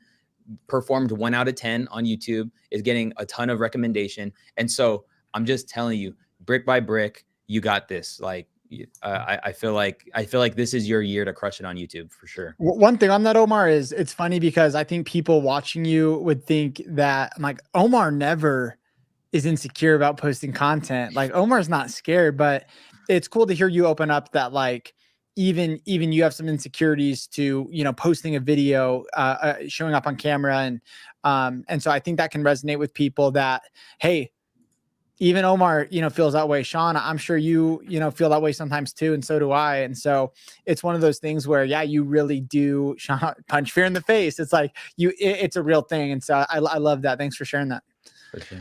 performed 1 out of 10 on YouTube, is getting a ton of recommendation. And so I'm just telling you, brick by brick, you got this. Like, I feel like this is your year to crush it on YouTube for sure. One thing on that, Omar, is it's funny because I think people watching you would think that I'm like, Omar never is insecure about posting content. Like Omar's not scared, but it's cool to hear you open up that like even you have some insecurities to posting a video, showing up on camera, and so I think that can resonate with people that, hey, even Omar, feels that way. Sean, I'm sure you feel that way sometimes too. And so do I. And so it's one of those things where, yeah, you really do, Sean, punch fear in the face. It's like it's a real thing. And so I love that. Thanks for sharing that. For sure.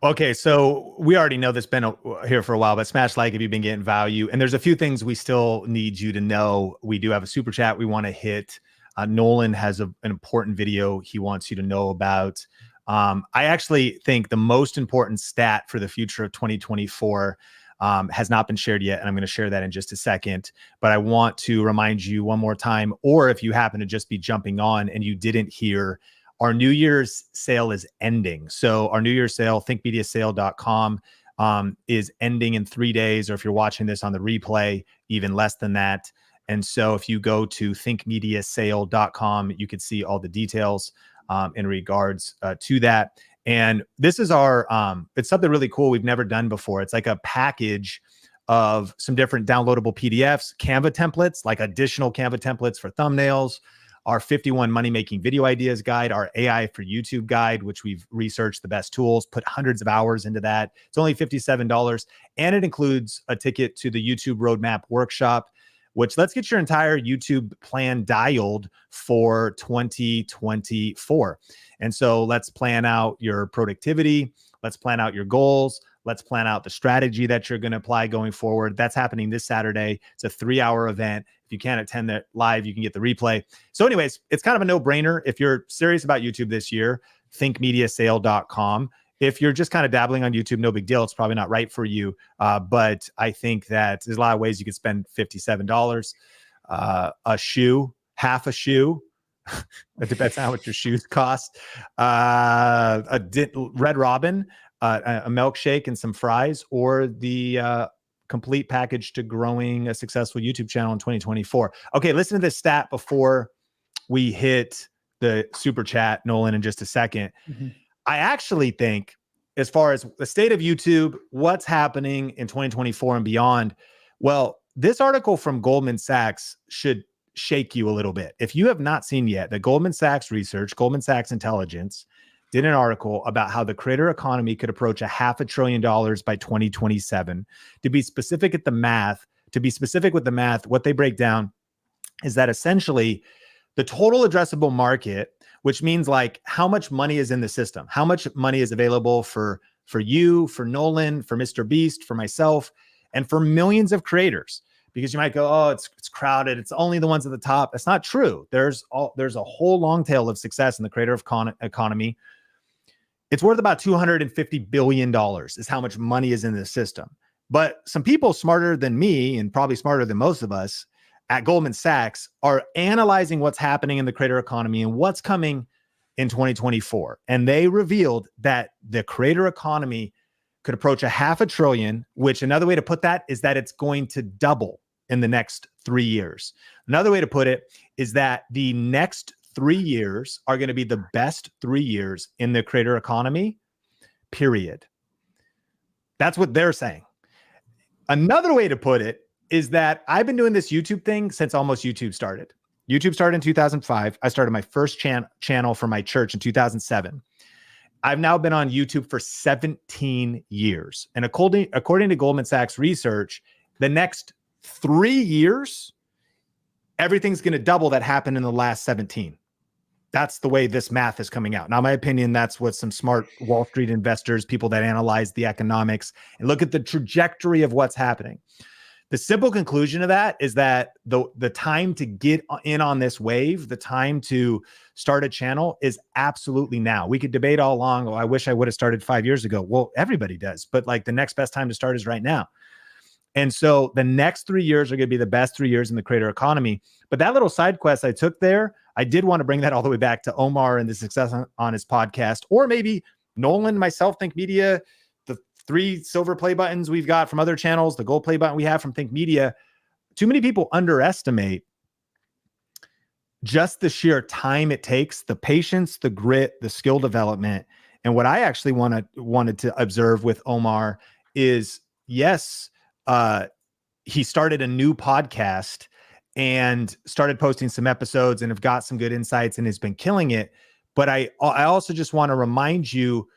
Okay, so we already know this been here for a while, but smash like if you've been getting value. And there's a few things we still need you to know. We do have a super chat we want to hit. Nolan has an important video he wants you to know about. I actually think the most important stat for the future of 2024 has not been shared yet. And I'm going to share that in just a second. But I want to remind you one more time, or if you happen to just be jumping on and you didn't hear, our New Year's sale is ending. So our New Year's sale, thinkmediasale.com, is ending in 3 days, or if you're watching this on the replay, even less than that. And so if you go to thinkmediasale.com, you can see all the details in regards to that. And this is our, it's something really cool we've never done before. It's like a package of some different downloadable PDFs, Canva templates, like additional Canva templates for thumbnails, our 51 money-making video ideas guide, our AI for YouTube guide, which we've researched the best tools, put hundreds of hours into that. It's only $57. And it includes a ticket to the YouTube Roadmap Workshop, which let's get your entire YouTube plan dialed for 2024. And so let's plan out your productivity. Let's plan out your goals. Let's plan out the strategy that you're going to apply going forward. That's happening this Saturday. It's a 3-hour event. If you can't attend that live, you can get the replay. So anyways, it's kind of a no-brainer. If you're serious about YouTube this year, thinkmediasale.com. If you're just kind of dabbling on YouTube, no big deal. It's probably not right for you. But I think that there's a lot of ways you could spend $57. A shoe, half a shoe. It depends on how much your shoes cost. Red Robin, a milkshake and some fries, or the complete package to growing a successful YouTube channel in 2024. Okay, listen to this stat before we hit the super chat, Nolan, in just a second. Mm-hmm. I actually think, as far as the state of YouTube, what's happening in 2024 and beyond, well, this article from Goldman Sachs should shake you a little bit. If you have not seen yet, the Goldman Sachs research, Goldman Sachs Intelligence, did an article about how the creator economy could approach $500 billion by 2027. To be specific with the math, what they break down is that essentially the total addressable market, which means like how much money is in the system, how much money is available for you, for Nolan, for Mr. Beast, for myself, and for millions of creators. Because you might go, oh, it's crowded. It's only the ones at the top. That's not true. There's a whole long tail of success in the creator economy. It's worth about $250 billion is how much money is in the system. But some people smarter than me, and probably smarter than most of us at Goldman Sachs, are analyzing what's happening in the creator economy and what's coming in 2024. And they revealed that the creator economy could approach $500 billion, which another way to put that is that it's going to double in the next 3 years. Another way to put it is that the next 3 years are going to be the best 3 years in the creator economy, period. That's what they're saying. Another way to put it is that I've been doing this YouTube thing since almost YouTube started. YouTube started in 2005. I started my first channel for my church in 2007. I've now been on YouTube for 17 years. And according to Goldman Sachs research, the next 3 years, everything's going to double that happened in the last 17. That's the way this math is coming out. Now, in my opinion, that's what some smart Wall Street investors, people that analyze the economics and look at the trajectory of what's happening. The simple conclusion of that is that the time to get in on this wave, the time to start a channel is absolutely now. We could debate all along, oh, I wish I would have started 5 years ago. Well, everybody does, but like the next best time to start is right now. And so the next 3 years are going to be the best 3 years in the creator economy. But that little side quest I took there, I did want to bring that all the way back to Omar and the success on his podcast, or maybe Nolan, myself, Think Media, the 3 silver play buttons we've got from other channels, the gold play button we have from Think Media. Too many people underestimate just the sheer time it takes, the patience, the grit, the skill development. And what I actually wanted to observe with Omar is, yes, he started a new podcast and started posting some episodes and have got some good insights and has been killing it. But I also just want to remind you,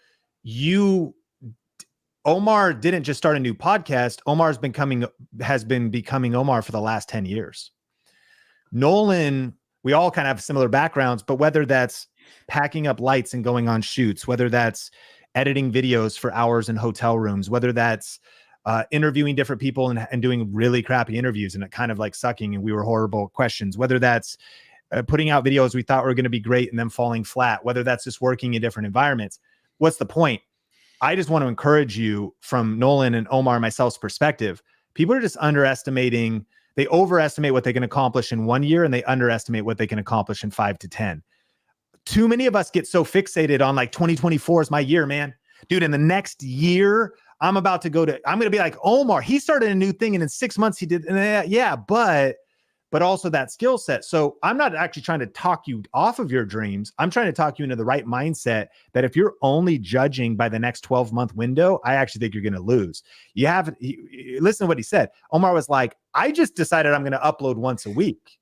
Omar didn't just start a new podcast. Has been becoming Omar for the last 10 years. Nolan, we all kind of have similar backgrounds, but whether that's packing up lights and going on shoots, whether that's editing videos for hours in hotel rooms, whether that's interviewing different people and doing really crappy interviews and it kind of like sucking and we were horrible questions, whether that's putting out videos we thought were going to be great and then falling flat, whether that's just working in different environments. What's the point? I just want to encourage you from Nolan and Omar and myself's perspective. People are just underestimating. They overestimate what they can accomplish in 1 year, and they underestimate what they can accomplish in 5 to 10. Too many of us get so fixated on like 2024 is my year, man. Dude, in the next year, I'm going to be like Omar. He started a new thing, and in 6 months he did. Yeah, but also that skill set. So I'm not actually trying to talk you off of your dreams. I'm trying to talk you into the right mindset that if you're only judging by the next 12-month window, I actually think you're going to lose. Listen to what he said. Omar was like, I just decided I'm going to upload once a week.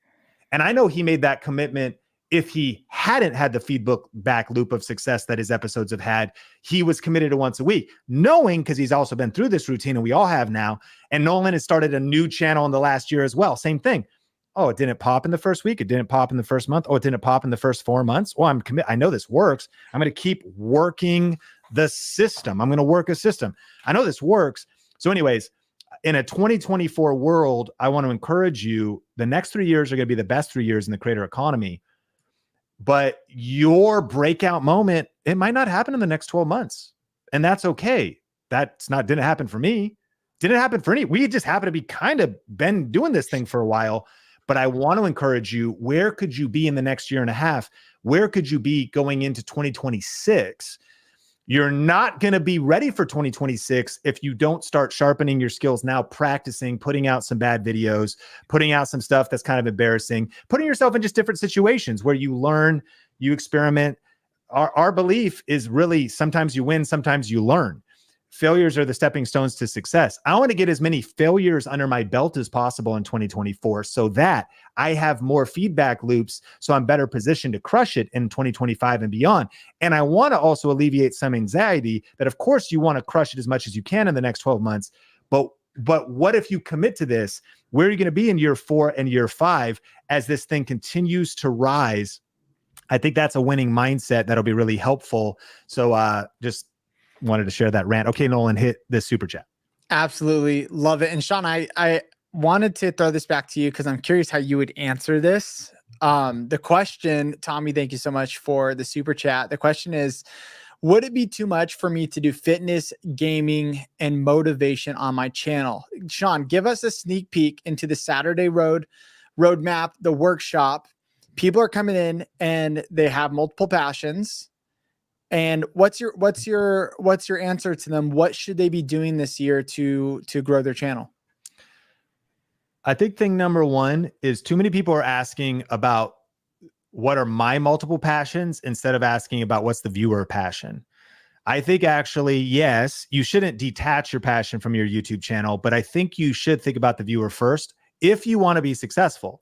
And I know he made that commitment. If he hadn't had the feedback loop of success that his episodes have had, he was committed to once a week, knowing, because he's also been through this routine, and we all have now. And Nolan has started a new channel in the last year as well. Same thing. Oh, it didn't pop in the first week. It didn't pop in the first month. Oh, it didn't pop in the first 4 months. Well, I know this works. I'm going to keep working the system. I'm going to work a system. I know this works. So anyways, in a 2024 world, I want to encourage you. The next 3 years are going to be the best 3 years in the creator economy. But your breakout moment, it might not happen in the next 12 months. And that's okay. Didn't happen for me. Didn't happen for any. We just happen to be kind of been doing this thing for a while. But I want to encourage you, where could you be in the next year and a half? Where could you be going into 2026? You're not going to be ready for 2026 if you don't start sharpening your skills now, practicing, putting out some bad videos, putting out some stuff that's kind of embarrassing, putting yourself in just different situations where you learn, you experiment. Our belief is really sometimes you win, sometimes you learn. Failures are the stepping stones to success. I want to get as many failures under my belt as possible in 2024 so that I have more feedback loops, so I'm better positioned to crush it in 2025 and beyond. And I want to also alleviate some anxiety that, of course, you want to crush it as much as you can in the next 12 months. But what if you commit to this? Where are you going to be in year 4 and year 5 as this thing continues to rise? I think that's a winning mindset that'll be really helpful. So just wanted to share that rant. Okay, Nolan, hit this super chat. Absolutely love it. And Sean, I wanted to throw this back to you because I'm curious how you would answer this. The question, Tommy, thank you so much for the super chat. The question is, would it be too much for me to do fitness, gaming, and motivation on my channel? Sean, give us a sneak peek into the Saturday roadmap, the workshop. People are coming in and they have multiple passions. And what's your answer to them? What should they be doing this year to grow their channel? I think thing number one is too many people are asking about what are my multiple passions instead of asking about what's the viewer passion. I think actually, yes, you shouldn't detach your passion from your YouTube channel, but I think you should think about the viewer first if you want to be successful.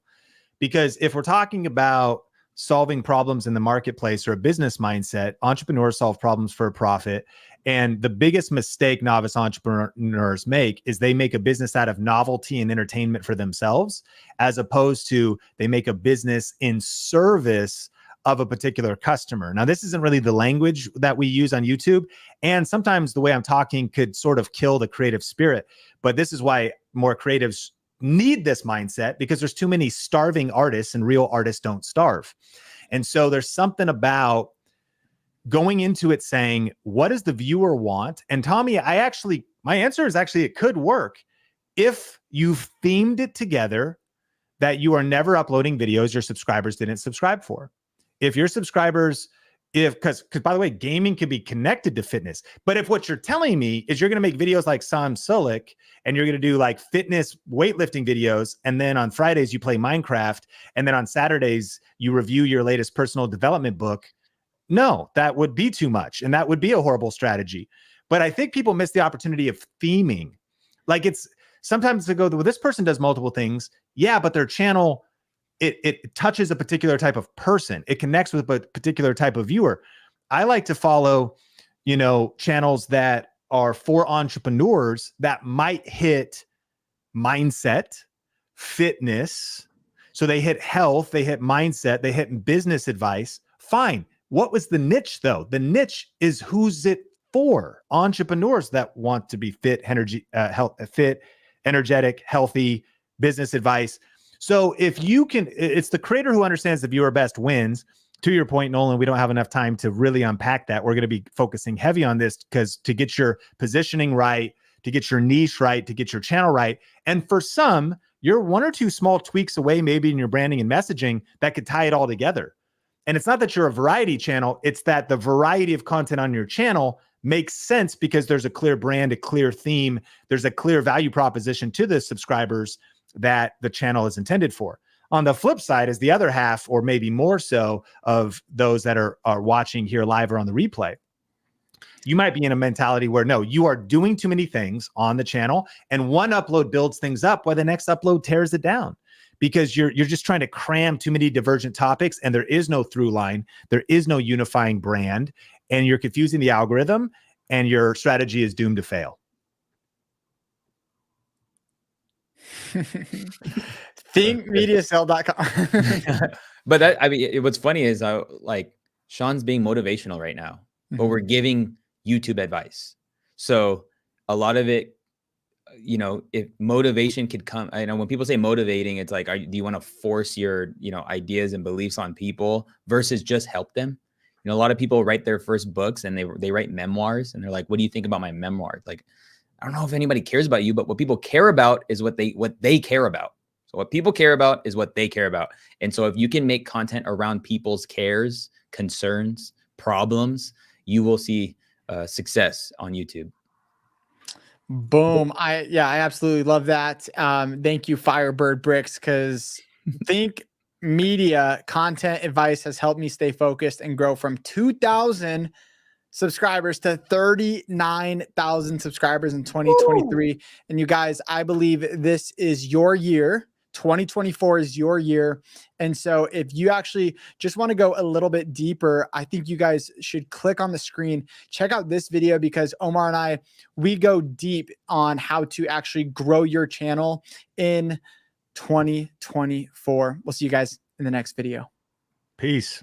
Because if we're talking about solving problems in the marketplace or a business mindset, entrepreneurs solve problems for a profit. And the biggest mistake novice entrepreneurs make is they make a business out of novelty and entertainment for themselves, as opposed to they make a business in service of a particular customer. Now, this isn't really the language that we use on YouTube. And sometimes the way I'm talking could sort of kill the creative spirit. But this is why more creatives need this mindset, because there's too many starving artists and real artists don't starve. And so there's something about going into it saying, what does the viewer want? And Tommy, my answer is actually, it could work if you've themed it together that you are never uploading videos your subscribers didn't subscribe for. If your subscribers, because by the way, gaming can be connected to fitness. But if what you're telling me is you're going to make videos like Sam Sulik and you're going to do like fitness weightlifting videos, and then on Fridays you play Minecraft, and then on Saturdays you review your latest personal development book, no, that would be too much. And that would be a horrible strategy. But I think people miss the opportunity of theming. Like, it's sometimes to go, well, this person does multiple things. Yeah, but their channel, it touches a particular type of person. It connects with a particular type of viewer. I like to follow, channels that are for entrepreneurs that might hit mindset, fitness. So they hit health, they hit mindset, they hit business advice. Fine. What was the niche though? The niche is who's it for? Entrepreneurs that want to be fit, energetic, healthy, business advice. So if you can, it's the creator who understands the viewer best wins. to your point, Nolan, we don't have enough time to really unpack that. We're going to be focusing heavy on this because to get your positioning right, to get your niche right, to get your channel right. And for some, you're one or two small tweaks away, maybe in your branding and messaging that could tie it all together. And it's not that you're a variety channel, it's that the variety of content on your channel makes sense because there's a clear brand, a clear theme, there's a clear value proposition to the subscribers that the channel is intended for. On the flip side is the other half, or maybe more so, of those that are watching here live or on the replay. You might be in a mentality where, no, you are doing too many things on the channel, and one upload builds things up while the next upload tears it down, because you're just trying to cram too many divergent topics, and there is no through line, there is no unifying brand, and you're confusing the algorithm, and your strategy is doomed to fail. Thinkmediasell.com. But that, I mean, what's funny is like Sean's being motivational right now, but we're giving YouTube advice. So a lot of it, you know, if motivation could come, I know when people say motivating, it's like, do you want to force your, you know, ideas and beliefs on people versus just help them? You know, a lot of people write their first books and they write memoirs and they're like, what do you think about my memoir? Like, I don't know if anybody cares about you, but what people care about is what they care about. So what people care about is what they care about. And so if you can make content around people's cares, concerns, problems, you will see success on YouTube. Boom. I absolutely love that. Thank you, Firebird Bricks, because Think Media content advice has helped me stay focused and grow from 2,000 subscribers to 39,000 subscribers in 2023. Ooh. And you guys, I believe this is your year. 2024 is your year. And so if you actually just want to go a little bit deeper, I think you guys should click on the screen, check out this video, because Omar and I, we go deep on how to actually grow your channel in 2024. We'll see you guys in the next video. Peace.